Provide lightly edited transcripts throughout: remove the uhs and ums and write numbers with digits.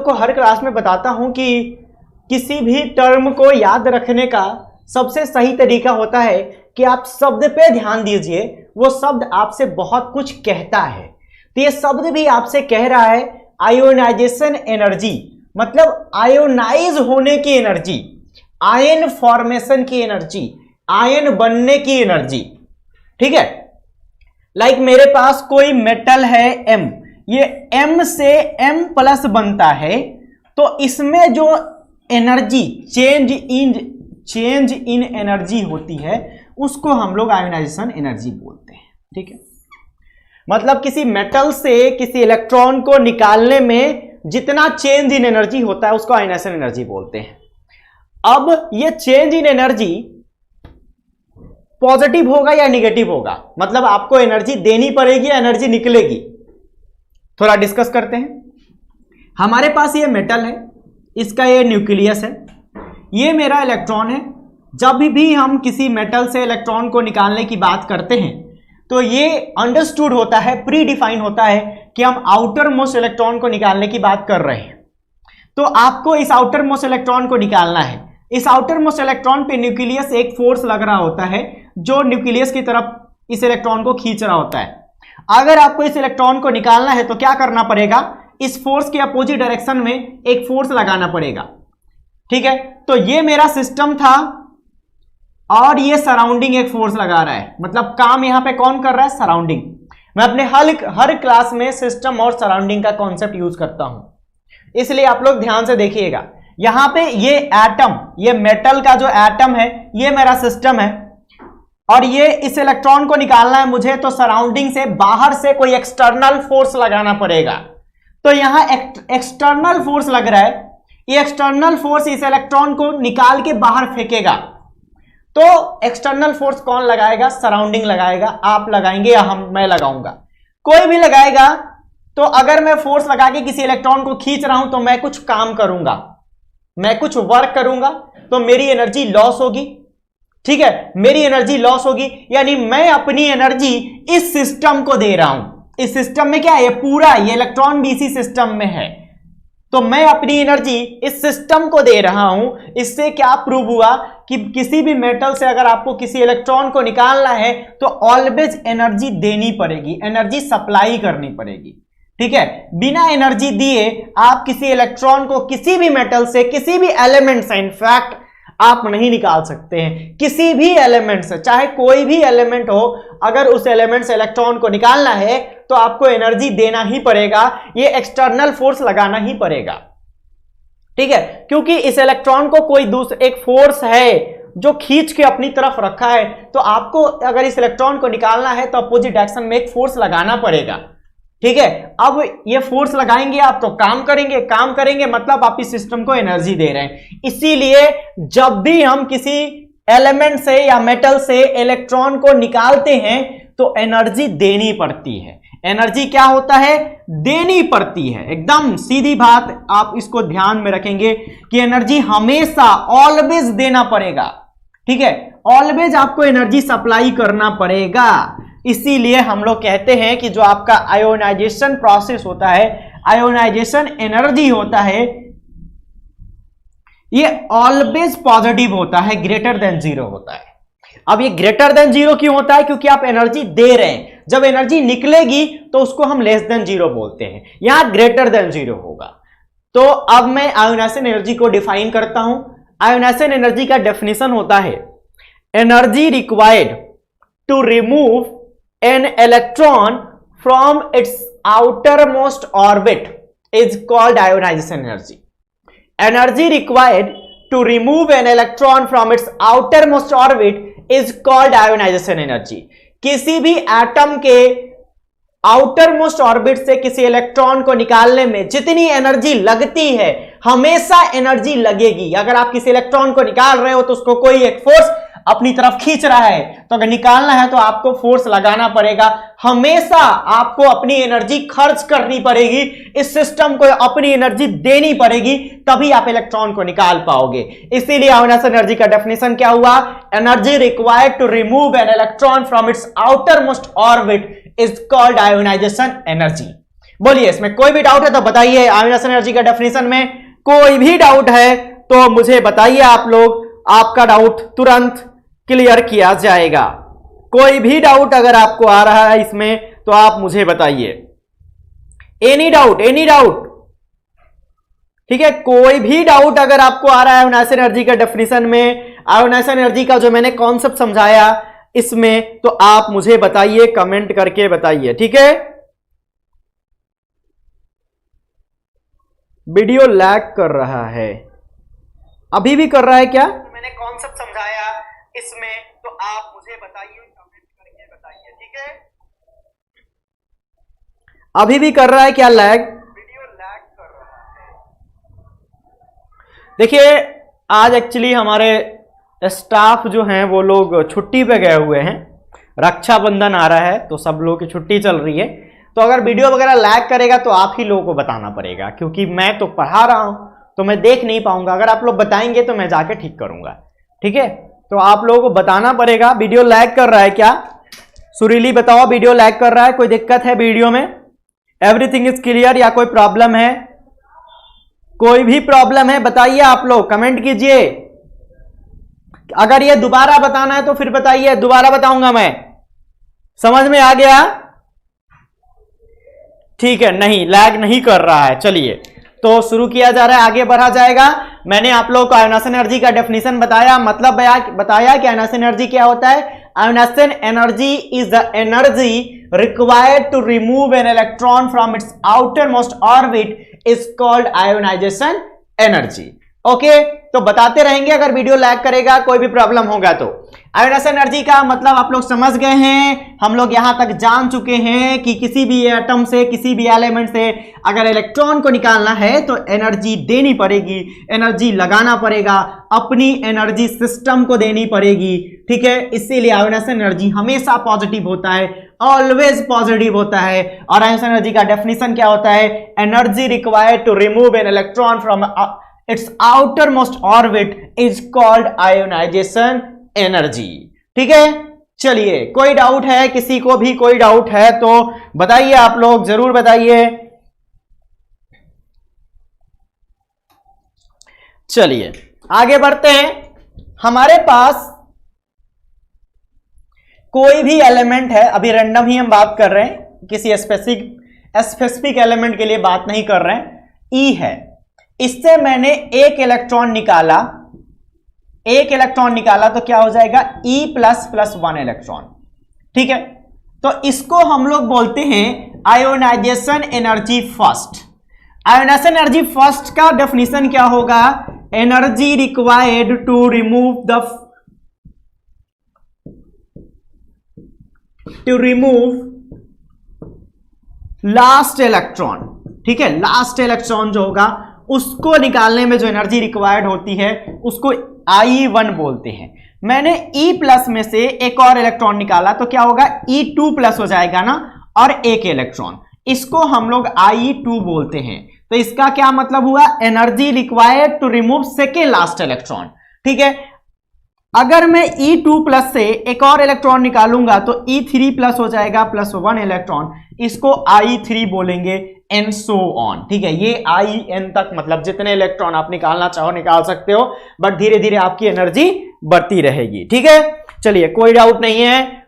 को हर क्लास में बताता हूं कि किसी भी टर्म को याद रखने का सबसे सही तरीका होता है कि आप शब्द पे ध्यान दीजिए। वो शब्द आपसे बहुत कुछ कहता है। तो ये शब्द भी आपसे कह रहा है आयोनाइजेशन एनर्जी, मतलब आयोनाइज होने की एनर्जी, आयन फॉर्मेशन की एनर्जी, आयन बनने की एनर्जी। ठीक है, लाइक मेरे पास कोई मेटल है M, ये M से M प्लस बनता है, तो इसमें जो एनर्जी चेंज इन एनर्जी होती है उसको हम लोग आयोनाइजेशन एनर्जी बोलते हैं। ठीक है, मतलब किसी मेटल से किसी इलेक्ट्रॉन को निकालने में जितना चेंज इन एनर्जी होता है उसको आयोनाइजेशन एनर्जी बोलते हैं। अब ये चेंज इन एनर्जी पॉजिटिव होगा या निगेटिव होगा, मतलब आपको एनर्जी देनी पड़ेगी या एनर्जी निकलेगी, थोड़ा डिस्कस करते हैं। हमारे पास ये मेटल है, इसका ये न्यूक्लियस है, ये मेरा इलेक्ट्रॉन है। जब भी हम किसी मेटल से इलेक्ट्रॉन को निकालने की बात करते हैं तो ये अंडरस्टूड होता है, प्री डिफाइन होता है कि हम आउटर मोस्ट इलेक्ट्रॉन को निकालने की बात कर रहे हैं। तो आपको इस आउटर मोस्ट इलेक्ट्रॉन को निकालना है। इस आउटर मोस्ट इलेक्ट्रॉन पे न्यूक्लियस एक फोर्स लग रहा होता है जो न्यूक्लियस की तरफ इस इलेक्ट्रॉन को खींच रहा होता है। अगर आपको इस इलेक्ट्रॉन को निकालना है तो क्या करना पड़ेगा, इस फोर्स के अपोजिट डायरेक्शन में एक फोर्स लगाना पड़ेगा। ठीक है, तो ये मेरा सिस्टम था और ये सराउंडिंग एक फोर्स लगा रहा है, मतलब काम यहां पे कौन कर रहा है, सराउंडिंग। मैं अपने हर क्लास में सिस्टम और सराउंडिंग का कॉन्सेप्ट यूज करता हूं, इसलिए आप लोग ध्यान से देखिएगा। यहां पे ये एटम, ये मेटल का जो एटम है ये मेरा सिस्टम है और ये इस इलेक्ट्रॉन को निकालना है मुझे, तो सराउंडिंग से बाहर से कोई एक्सटर्नल फोर्स लगाना पड़ेगा। तो यहां एक्सटर्नल फोर्स लग रहा है, ये एक्सटर्नल फोर्स इस इलेक्ट्रॉन को निकाल के बाहर फेंकेगा। तो एक्सटर्नल फोर्स कौन लगाएगा, सराउंडिंग लगाएगा। आप लगाएंगे या मैं लगाऊंगा, कोई भी लगाएगा। तो अगर मैं फोर्स लगा के किसी इलेक्ट्रॉन को खींच रहा हूं तो मैं कुछ काम करूंगा, मैं कुछ वर्क करूंगा, तो मेरी एनर्जी लॉस होगी। ठीक है, मेरी एनर्जी लॉस होगी, यानी मैं अपनी एनर्जी इस सिस्टम को दे रहा हूं। इस सिस्टम में क्या है, ये पूरा ये इलेक्ट्रॉन भी इसी सिस्टम में है, तो मैं अपनी एनर्जी इस सिस्टम को दे रहा हूं। इससे क्या प्रूव हुआ कि किसी भी मेटल से अगर आपको किसी इलेक्ट्रॉन को निकालना है तो ऑलवेज एनर्जी देनी पड़ेगी, एनर्जी सप्लाई करनी पड़ेगी। ठीक है, बिना एनर्जी दिए आप किसी इलेक्ट्रॉन को किसी भी मेटल से, किसी भी एलिमेंट से इनफैक्ट आप नहीं निकाल सकते हैं। किसी भी एलिमेंट से, चाहे कोई भी एलिमेंट हो, अगर उस एलिमेंट से इलेक्ट्रॉन को निकालना है तो आपको एनर्जी देना ही पड़ेगा, ये एक्सटर्नल फोर्स लगाना ही पड़ेगा। ठीक है, क्योंकि इस इलेक्ट्रॉन को कोई दूसरा एक फोर्स है जो खींच के अपनी तरफ रखा है, तो आपको अगर इस इलेक्ट्रॉन को निकालना है तो अपोजिट डायरेक्शन में एक फोर्स लगाना पड़ेगा। ठीक है, अब ये फोर्स लगाएंगे आप तो काम करेंगे मतलब आप इस सिस्टम को एनर्जी दे रहे हैं। इसीलिए जब भी हम किसी एलिमेंट से या मेटल से इलेक्ट्रॉन को निकालते हैं तो एनर्जी देनी पड़ती है। एनर्जी क्या होता है, देनी पड़ती है। एकदम सीधी बात, आप इसको ध्यान में रखेंगे कि एनर्जी हमेशा ऑलवेज देना पड़ेगा। ठीक है, ऑलवेज आपको एनर्जी सप्लाई करना पड़ेगा। इसीलिए हम लोग कहते हैं कि जो आपका आयोनाइजेशन प्रोसेस होता है, आयोनाइजेशन एनर्जी होता है, ये ऑलवेज पॉजिटिव होता है, ग्रेटर देन जीरो होता है। अब ये ग्रेटर देन जीरो क्यों होता है, क्योंकि आप एनर्जी दे रहे हैं। जब एनर्जी निकलेगी तो उसको हम लेस देन जीरो बोलते हैं, यहां ग्रेटर देन जीरो होगा। तो अब मैं आयोनाइजेशन एनर्जी को डिफाइन करता हूं। आयोनाइजेशन एनर्जी का डेफिनेशन होता है energy required to remove an electron from its outermost orbit is called ionization energy. Energy required to remove an electron from its outermost orbit is called ionization energy. किसी भी atom के outer most orbit से किसी electron को निकालने में जितनी energy लगती है, हमेशा एनर्जी लगेगी। अगर आप किसी इलेक्ट्रॉन को निकाल रहे हो तो उसको कोई एक फोर्स अपनी तरफ खींच रहा है, तो अगर निकालना है तो आपको फोर्स लगाना पड़ेगा। हमेशा आपको अपनी एनर्जी खर्च करनी पड़ेगी, इस सिस्टम को अपनी एनर्जी देनी पड़ेगी, तभी आप इलेक्ट्रॉन को निकाल पाओगे। इसीलिए आयोनाइजेशन एनर्जी का डेफिनेशन क्या हुआ, energy required to remove an electron from its outermost orbit is called ionisation energy. बोलिए, इसमें कोई भी डाउट है तो बताइए। आयोनाइज एनर्जी का डेफिनेशन में कोई भी डाउट है तो मुझे बताइए, आप लोग, आपका डाउट तुरंत क्लियर किया जाएगा। कोई भी डाउट अगर आपको आ रहा है इसमें तो आप मुझे बताइए। एनी डाउट, एनी डाउट, ठीक है। कोई भी डाउट अगर आपको आ रहा है आयोनाइज एनर्जी का डेफिनेशन में, आयोनाइज एनर्जी का जो मैंने कॉन्सेप्ट समझाया इसमें, तो आप मुझे बताइए, कमेंट करके बताइए, ठीक है। वीडियो लैग कर रहा है, अभी भी कर रहा है क्या? मैंने कॉन्सेप्ट समझाया इसमें, तो आप मुझे बताइए, कमेंट करके बताइए, ठीक है। अभी भी कर रहा है क्या लैग? वीडियो लैग कर रहा है। देखिए, आज एक्चुअली हमारे स्टाफ जो हैं वो लोग छुट्टी पे गए हुए हैं, रक्षाबंधन आ रहा है तो सब लोगों की छुट्टी चल रही है। तो अगर वीडियो वगैरह लैग करेगा तो आप ही लोगों को बताना पड़ेगा, क्योंकि मैं तो पढ़ा रहा हूं तो मैं देख नहीं पाऊंगा। अगर आप लोग बताएंगे तो मैं जाके ठीक करूंगा, ठीक है। तो आप लोगों को बताना पड़ेगा। वीडियो लैग कर रहा है क्या? सुरीली बताओ, वीडियो लैग कर रहा है? कोई दिक्कत है वीडियो में? एवरीथिंग इज क्लियर या कोई प्रॉब्लम है? कोई भी प्रॉब्लम है बताइए, आप लोग कमेंट कीजिए। अगर ये दोबारा बताना है तो फिर बताइए, दोबारा बताऊंगा मैं। समझ में आ गया? ठीक है, नहीं लैग नहीं कर रहा है। चलिए, तो शुरू किया जा रहा है, आगे बढ़ा जाएगा। मैंने आप लोगों को आयोनाइज एनर्जी का डेफिनेशन बताया, मतलब बताया कि आयोनाइज एनर्जी क्या होता है। Ionise energy is the energy required to remove an electron from its outermost orbit is called ionisation energy. Okay, तो बताते रहेंगे, अगर वीडियो लैग करेगा, कोई भी प्रॉब्लम होगा तो। आयोनाइज एनर्जी का मतलब आप लोग समझ गए हैं। हम लोग यहां तक जान चुके हैं कि किसी भी एटम से, किसी भी एलिमेंट से अगर इलेक्ट्रॉन को निकालना है तो एनर्जी देनी पड़ेगी, एनर्जी लगाना पड़ेगा, अपनी एनर्जी सिस्टम को देनी पड़ेगी, ठीक है। इसीलिए आयोनाइज एनर्जी हमेशा पॉजिटिव होता है, ऑलवेज पॉजिटिव होता है। और आयोनाइज एनर्जी का डेफिनेशन क्या होता है? Energy required to remove an electron from its outermost orbit is called ionization energy, ठीक है। चलिए, कोई डाउट है? किसी को भी कोई डाउट है तो बताइए, आप लोग जरूर बताइए। चलिए आगे बढ़ते हैं। हमारे पास कोई भी एलिमेंट है, अभी रैंडम ही हम बात कर रहे हैं, किसी स्पेसिफिक एलिमेंट के लिए बात नहीं कर रहे हैं। ई है, इससे मैंने एक इलेक्ट्रॉन निकाला तो क्या हो जाएगा? E प्लस 1 इलेक्ट्रॉन, ठीक है। तो इसको हम लोग बोलते हैं ionisation energy first. Ionisation energy first का डेफिनेशन क्या होगा? Energy required to remove last electron, ठीक है। लास्ट इलेक्ट्रॉन जो होगा उसको निकालने में जो एनर्जी रिक्वायर्ड होती है उसको I1 बोलते हैं। मैंने E प्लस में से एक और इलेक्ट्रॉन निकाला तो क्या होगा? E2 प्लस हो जाएगा ना, और एक इलेक्ट्रॉन, इसको हम लोग I2 बोलते हैं। तो इसका क्या मतलब हुआ? Energy required to remove second last electron, ठीक है। अगर मैं E2 प्लस से एक और इलेक्ट्रॉन निकालूंगा तो E3 प्लस हो जाएगा प्लस 1 इलेक्ट्रॉन, इसको I3 बोलेंगे, एंड सो ऑन, ठीक है। ये IN तक, मतलब जितने इलेक्ट्रॉन आप निकालना चाहो निकाल सकते हो, बट धीरे धीरे आपकी एनर्जी बढ़ती रहेगी, ठीक है। चलिए, कोई डाउट नहीं है।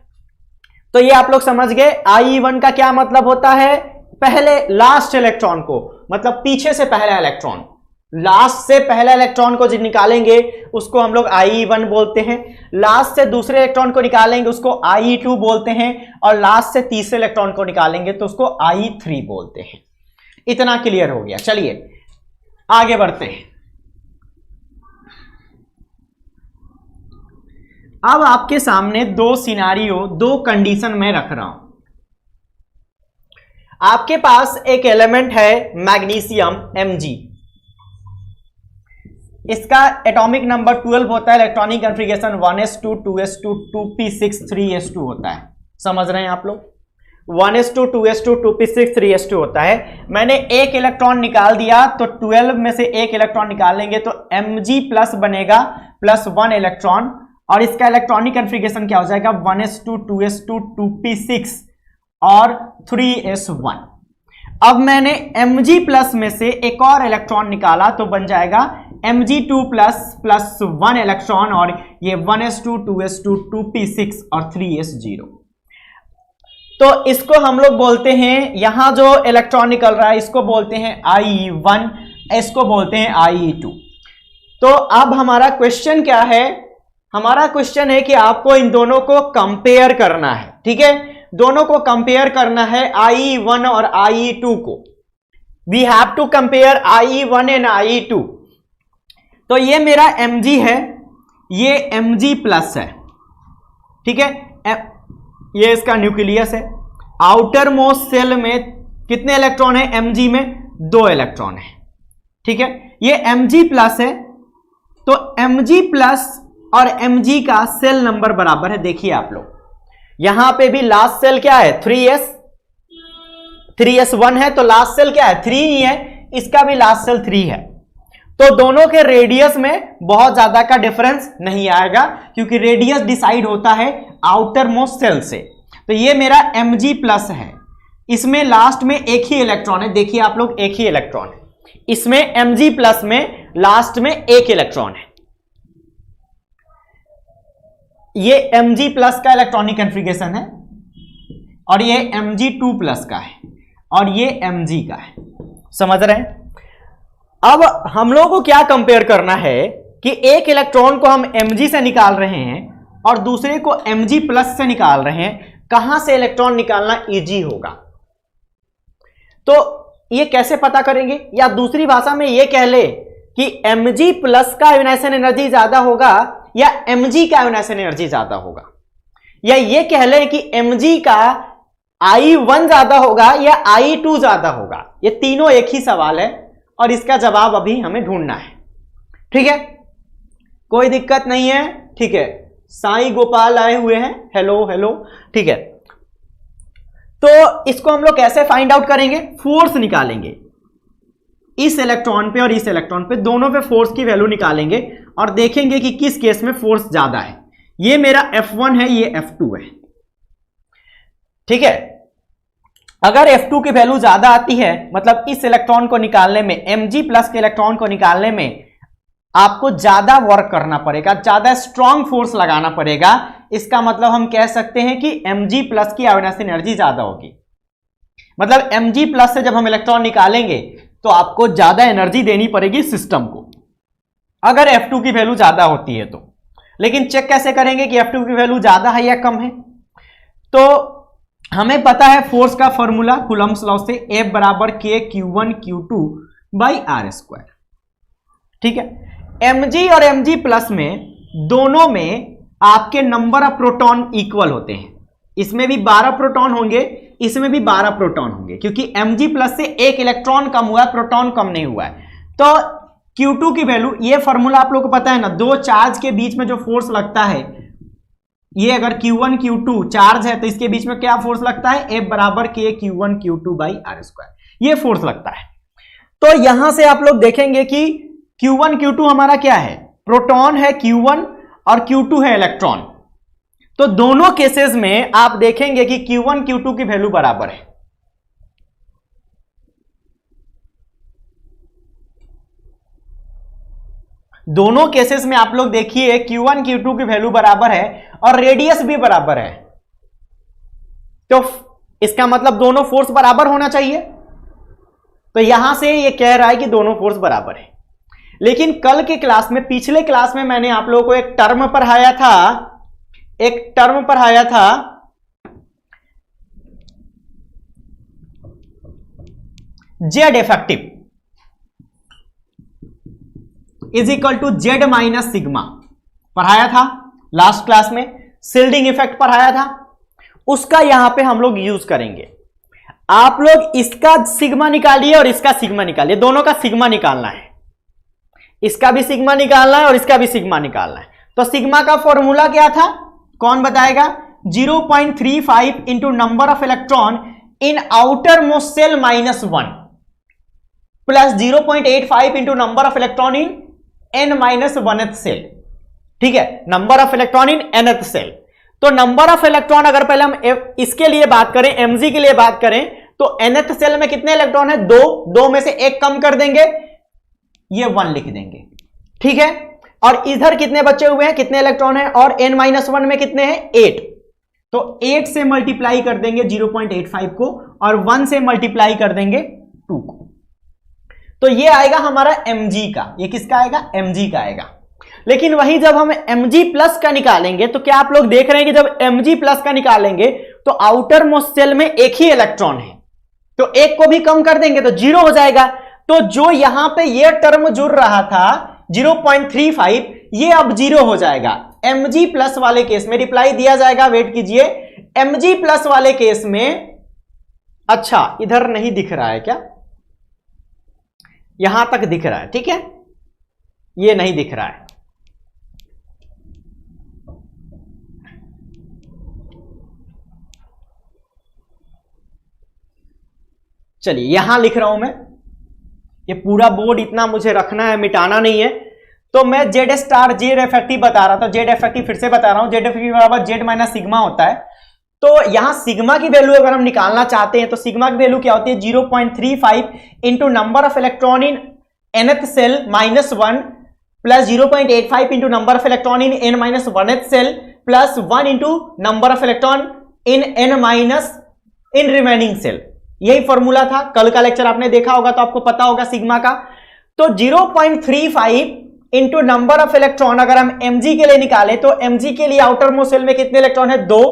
तो ये आप लोग समझ गए। I1 का क्या मतलब होता है? पहले लास्ट इलेक्ट्रॉन को, मतलब पीछे से पहला इलेक्ट्रॉन, लास्ट से पहला इलेक्ट्रॉन को जो निकालेंगे उसको हम लोग I1 बोलते हैं। लास्ट से दूसरे इलेक्ट्रॉन को निकालेंगे उसको I2 बोलते हैं, और लास्ट से तीसरे इलेक्ट्रॉन को निकालेंगे तो उसको I3 बोलते हैं। इतना क्लियर हो गया। चलिए आगे बढ़ते हैं। अब आपके सामने दो सिनारियो, दो कंडीशन में रख रहा हूं। आपके पास एक एलिमेंट है मैग्नीशियम Mg, इसका एटॉमिक नंबर 12 होता है, electronic configuration 1s2 2s2 2p6 3s2 होता है। समझ रहे हैं आप लोग? 1s2 2s2 2p6 3s2 होता है। मैंने एक इलेक्ट्रॉन निकाल दिया तो 12 में से एक इलेक्ट्रॉन निकालेंगे तो Mg प्लस बनेगा प्लस 1 इलेक्ट्रॉन, और इसका इलेक्ट्रॉनिक कॉन्फ़िगरेशन क्या हो जाएगा? 1s2 2s2 2p6 और 3s1। अब मैंने Mg+ में से एक और इलेक्ट्रॉन निकाला तो बन जाएगा Mg2+ प्लस 1 इलेक्ट्रॉन, और ये 1s2 2s2 2p6 और 3s0। तो इसको हम लोग बोलते हैं, यहां जो इलेक्ट्रॉन निकल रहा है इसको बोलते हैं IE1, इसको बोलते हैं IE2। तो अब हमारा क्वेश्चन क्या है? हमारा क्वेश्चन है कि आपको इन दोनों को कंपेयर करना है। ठीक है, दोनों को कंपेयर करना है, IE1 और IE2 को। We have to compare IE1 and IE2। तो ये मेरा Mg है, ये Mg+ है। ठीक है, ये इसका न्यूक्लियस है। आउटर मोस्ट सेल में कितने इलेक्ट्रॉन है? Mg में 2 इलेक्ट्रॉन है। ठीक है, ये Mg+ है, तो Mg+ और Mg का सेल नंबर बराबर है। देखिए आप लोग, यहां पे भी लास्ट सेल क्या है? 3s1 है, तो लास्ट सेल क्या है? 3 ही है। इसका भी लास्ट सेल 3 है। तो दोनों के रेडियस में बहुत ज्यादा का डिफरेंस नहीं आएगा, क्योंकि रेडियस डिसाइड होता है आउटर मोस्ट सेल से। तो ये मेरा Mg+ है, इसमें लास्ट में एक ही इलेक्ट्रॉन है। देखिए आप लोग, एक ही इलेक्ट्रॉन है इसमें। Mg+ में लास्ट में एक इलेक्ट्रॉन है। ये Mg+ का इलेक्ट्रॉनिक कॉन्फ़िगरेशन है, और ये Mg2+ का है, और ये Mg का है। समझ रहे हैं? अब हम लोगों को क्या कंपेयर करना है कि एक इलेक्ट्रॉन को हम Mg से निकाल रहे हैं और दूसरे को Mg+ से निकाल रहे हैं। कहां से इलेक्ट्रॉन निकालना इजी होगा? तो ये कैसे पता करेंगे? या दूसरी भाषा में ये कह ले कि Mg+ का आयोनाइजेशन एनर्जी ज्यादा होगा या Mg का आयोनाइजेशन एनर्जी ज्यादा होगा, या ये कह ले कि Mg का I1 ज्यादा होगा या I2 ज्यादा होगा। ये तीनों एक ही सवाल है, और इसका जवाब अभी हमें ढूंढना है। ठीक है, कोई दिक्कत नहीं है। ठीक है, साई गोपाल आए हुए हैं, हेलो हेलो। ठीक है, तो इसको हम लोग कैसे फाइंड आउट करेंगे? फोर्स निकालेंगे इस इलेक्ट्रॉन पे और इस इलेक्ट्रॉन पे, दोनों पे फोर्स की वैल्यू निकालेंगे और देखेंगे कि किस केस में फोर्स ज्यादा है। ये मेरा F1 है, ये F2 है। ठीक है, अगर F2 की वैल्यू ज्यादा आती है, मतलब इस इलेक्ट्रॉन को निकालने में, Mg+ के इलेक्ट्रॉन को निकालने में आपको ज्यादा वर्क करना पड़ेगा, ज्यादा स्ट्रॉन्ग फोर्स लगाना पड़ेगा। इसका मतलब हम कह सकते हैं कि Mg+ की आयोनाइजेशन एनर्जी ज्यादा होगी। मतलब Mg+ से जब हम इलेक्ट्रॉन निकालेंगे तो आपको ज्यादा एनर्जी देनी पड़ेगी सिस्टम को, अगर F2 की वैल्यू ज्यादा होती है तो। लेकिन चेक कैसे करेंगे कि F2 की वैल्यू ज्यादा है या कम है? तो हमें पता है फोर्स का फॉर्मूला कूलम्ब्स लॉ से, F बराबर K Q1Q2/r²। ठीक है, Mg और Mg+ में दोनों में आपके नंबर ऑफ प्रोटॉन इक्वल होते हैं। इसमें भी 12 प्रोटॉन होंगे, इसमें भी 12 प्रोटॉन होंगे, क्योंकि Mg+ से एक इलेक्ट्रॉन कम हुआ है, प्रोटॉन कम नहीं हुआ है। तो Q2 की वैल्यू, ये फॉर्मूला आप लोगों को पता है ना, दो चार्ज के बीच में जो फोर्स लगता है, ये अगर Q1 Q2 चार्ज है तो इसके बीच में क्या फोर्स लगता है? F बराबर K Q1Q2/r², ये फोर्स लगता है। तो यहां से आप लोग देखेंगे कि Q1 Q2 हमारा क्या है? प्रोटॉन है Q1 और Q2 है इलेक्ट्रॉन। तो दोनों केसेस में आप देखेंगे कि Q1 Q2 की वैल्यू बराबर है। दोनों केसेस में आप लोग देखिए Q1 Q2 की वैल्यू बराबर है और रेडियस भी बराबर है। तो इसका मतलब दोनों फोर्स बराबर होना चाहिए। तो यहां से ये कह रहा है कि दोनों फोर्स बराबर है। लेकिन कल के क्लास में, पिछले क्लास में मैंने आप लोगों को एक टर्म पढ़ाया था, Z effective is equal to Z minus sigma पढ़ाया था लास्ट क्लास में। शिल्डिंग इफेक्ट पढ़ाया था, उसका यहां पे हम लोग यूज करेंगे। आप लोग इसका सिग्मा निकालिए और इसका सिग्मा निकालिए, दोनों का सिग्मा निकालना है। इसका भी सिग्मा निकालना है और इसका भी सिग्मा निकालना है। तो सिग्मा का फॉर्मूला क्या था? कौन बताएगा? 0.35 into number of electron in outermost shell -1 plus 0.85 into number of electron in n-1th shell. ठीक है, number of electron in nth shell. तो नंबर ऑफ इलेक्ट्रॉन अगर पहले हम इसके लिए बात करें, Mg के लिए बात करें, तो nth सेल में कितने इलेक्ट्रॉन है? 2, 2 में से एक कम कर देंगे, ये 1 लिख देंगे, ठीक है। और इधर कितने बचे हुए हैं, कितने इलेक्ट्रॉन है? और n-1 में कितने हैं? 8, तो 8 से मल्टीप्लाई कर देंगे 0.85 को और 1 से मल्टीप्लाई कर देंगे 2 को, तो ये आएगा हमारा mg का। ये किसका आएगा? mg का आएगा। लेकिन वही जब हम mg प्लस का निकालेंगे तो क्या आप लोग देख रहे हैं कि जब mg प्लस का निकालेंगे तो आउटर मोस्ट सेल में एक ही इलेक्ट्रॉन है, तो एक को भी कम कर देंगे तो 0 हो जाएगा। तो जो यहां पे ये टर्म जुड़ रहा था 0.35, ये अब 0 हो जाएगा। mg प्लस वाले केस में रिप्लाई दिया जाएगा, वेट कीजिए। mg प्लस वाले केस में, अच्छा इधर नहीं दिख रहा है क्या? यहां तक दिख रहा है, ठीक है, ये नहीं दिख रहा है। चलिए यहां लिख रहा हूं मैं, ये पूरा बोर्ड इतना मुझे रखना है, मिटाना नहीं है। तो मैं जेड स्टार जेड इफेक्टिव बता रहा था, जेड इफेक्टिव फिर से बता रहा हूं, जेड इफेक्टिव बराबर जेड माइनस सिग्मा होता है। तो यहां सिग्मा की वैल्यू अगर हम निकालना चाहते हैं तो सिग्मा की वैल्यू क्या होती है? 0.35 into number of electron in nth shell -1 plus 0.85 into number of electron in n-1th shell plus 1 into number of electron in n- remaining shell. यही फॉर्मूला था, कल का लेक्चर आपने देखा होगा तो आपको पता होगा सिग्मा का। तो 0.35 इंटू नंबर ऑफ इलेक्ट्रॉन अगर हम mg के लिए निकाले तो mg के लिए आउटर मोस्ट सेल में कितने इलेक्ट्रॉन है? 2,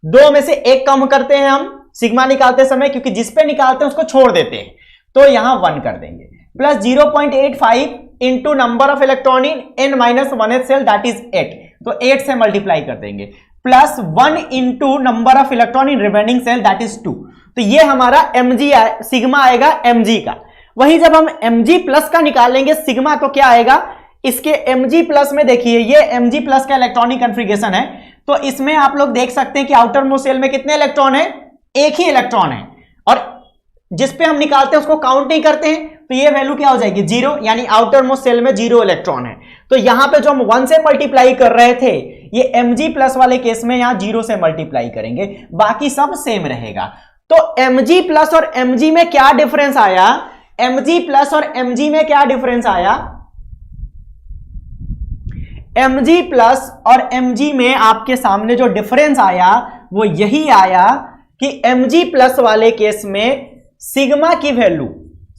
2 में से एक कम करते हैं हम सिग्मा निकालते समय, क्योंकि जिस पे निकालते हैं उसको छोड़ देते हैं, तो यहां 1 कर देंगे, plus 0.85 into number of electron in n-1th shell that is 8, तो 8 से मल्टीप्लाई कर देंगे, plus 1 into number of electron in remaining shell that is 2, तो ये हमारा mg सिग्मा आएगा mg का। वही जब हम mg प्लस का निकालेंगे सिग्मा तो क्या आएगा? इसके mg प्लस में देखिए, ये mg प्लस का इलेक्ट्रॉनिक कन्फिगरेशन है, तो इसमें आप लोग देख सकते हैं कि आउटर मोस्ट सेल में कितने इलेक्ट्रॉन है? एक ही इलेक्ट्रॉन है, और जिस पे हम निकालते हैं उसको काउंट नहीं करते हैं, तो ये वैल्यू क्या हो जाएगी? 0, यानी आउटर मोस्ट सेल में 0 इलेक्ट्रॉन है। तो यहां पे जो हम 1 से मल्टीप्लाई कर रहे थे, ये mg प्लस वाले केस में यहां 0 से मल्टीप्लाई करेंगे, बाकी सब सेम रहेगा। तो mg प्लस और mg में क्या डिफरेंस आया? mg प्लस और mg में क्या डिफरेंस आया? mg प्लस और mg में आपके सामने जो डिफरेंस आया वो यही आया कि mg प्लस वाले केस में सिग्मा की value,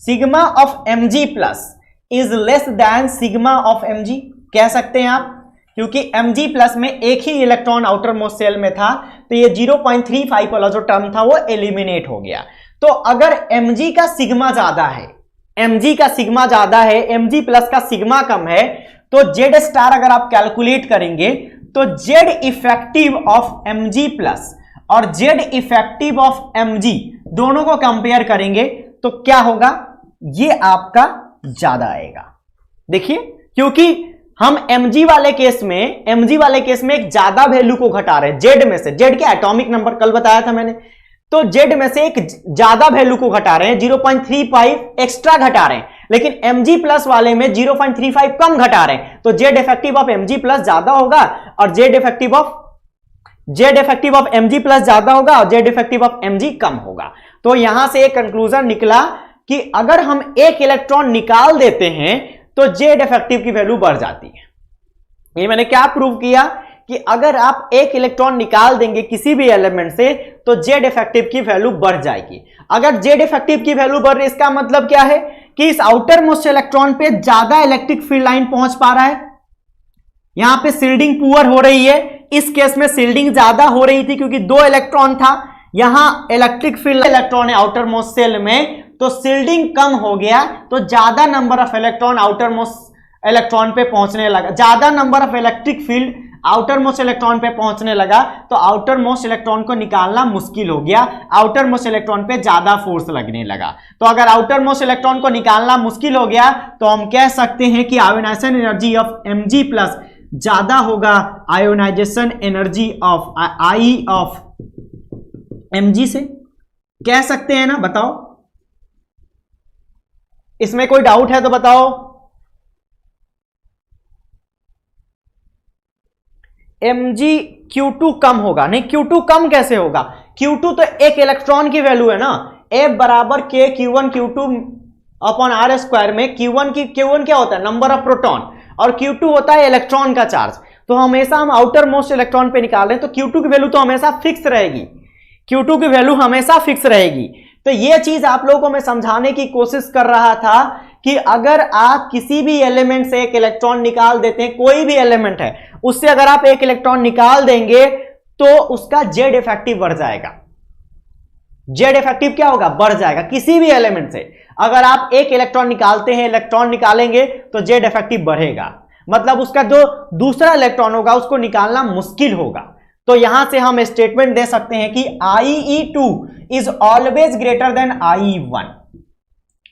sigma of mg plus is less than sigma of mg, कह सकते हैं आप, क्योंकि mg प्लस में एक ही इलेक्ट्रॉन आउटर मोस्ट सेल में था, तो ये 0.35 वाला जो टर्म था वो एलिमिनेट हो गया। तो अगर mg का सिग्मा ज्यादा है, mg का सिग्मा ज्यादा है, mg प्लस का सिग्मा कम है, तो z स्टार अगर आप कैलकुलेट करेंगे तो z effective of mg plus और z इफेक्टिव ऑफ mg दोनों को कंपेयर करेंगे तो क्या होगा? ये आपका ज्यादा आएगा। देखिए, क्योंकि हम mg वाले केस में एक ज्यादा वैल्यू को घटा रहे हैं, z में से, z के एटॉमिक नंबर कल बताया था मैंने, तो z में से एक ज्यादा वैल्यू को घटा रहे हैं, 0.35 एक्स्ट्रा घटा रहे हैं, लेकिन mg प्लस वाले में 0.35 कम घटा रहे हैं, तो z effective of mg plus ज्यादा होगा और z effective of mg plus ज्यादा होगा और z इफेक्टिव ऑफ mg कम होगा। तो यहां से एक कंक्लूजन निकला कि अगर हम एक इलेक्ट्रॉन निकाल देते हैं तो z इफेक्टिव की वैल्यू बढ़ जाती है। ये मैंने क्या प्रूव किया कि अगर आप एक इलेक्ट्रॉन निकाल देंगे किसी भी एलिमेंट से तो z इफेक्टिव की वैल्यू बढ़ जाएगी। अगर z इफेक्टिव की वैल्यू बढ़ रही है, इसका मतलब क्या है कि इस आउटर मोस्ट इलेक्ट्रॉन पे ज्यादा इलेक्ट्रिक फील्ड लाइन पहुंच पा रहा है, यहां पे शील्डिंग पुअर हो रही है, इस केस में शील्डिंग ज्यादा हो रही थी क्योंकि 2 इलेक्ट्रॉन था, यहां इलेक्ट्रिक फील्ड इलेक्ट्रॉन है आउटर मोस्ट सेल में, तो शील्डिंग कम हो गया, तो ज्यादा number of electron outer most electron पे पहुंचने लगा, ज्यादा number of electric field outer most electron पे पहुंचने लगा, तो आउटर मोस्ट इलेक्ट्रॉन को निकालना मुश्किल हो गया, आउटर मोस्ट इलेक्ट्रॉन पे ज्यादा फोर्स लगने लगा। तो अगर आउटर मोस्ट इलेक्ट्रॉन को निकालना मुश्किल हो गया तो हम कह सकते हैं कि ionisation energy of mg plus ज्यादा होगा ionisation energy of I of mg से, कह सकते हैं ना? बताओ, इसमें कोई डाउट है तो बताओ। mg Q2 कम होगा, नहीं Q2 कम कैसे होगा? Q2 तो एक इलेक्ट्रॉन की वैल्यू है ना, F बराबर K Q1 Q2 upon R square में Q1 क्या होता है, नंबर ऑफ प्रोटॉन, और Q2 होता है इलेक्ट्रॉन का चार्ज। तो हमेशा हम आउटर मोस्ट इलेक्ट्रॉन पे निकाल रहे हैं, तो Q2 की वैल्यू तो हमेशा फिक्स रहेगी, Q2 की वैल्यू हमेशा फिक्स रहेगी। तो यह चीज आप लोगों को मैं समझाने की कोशिश कर रहा था कि अगर आप किसी भी एलिमेंट से एक इलेक्ट्रॉन निकाल देते हैं, कोई भी एलिमेंट है उससे अगर आप एक इलेक्ट्रॉन निकाल देंगे तो उसका जेड इफेक्टिव बढ़ जाएगा। जेड इफेक्टिव क्या होगा, बढ़ जाएगा। किसी भी एलिमेंट से अगर आप एक इलेक्ट्रॉन निकालते हैं, इलेक्ट्रॉन निकालेंगे तो जेड इफेक्टिव बढ़ेगा, मतलब उसका जो दूसरा इलेक्ट्रॉन होगा उसको निकालना मुश्किल होगा। तो यहां से हम स्टेटमेंट दे सकते हैं कि IE2 is always greater than IE1,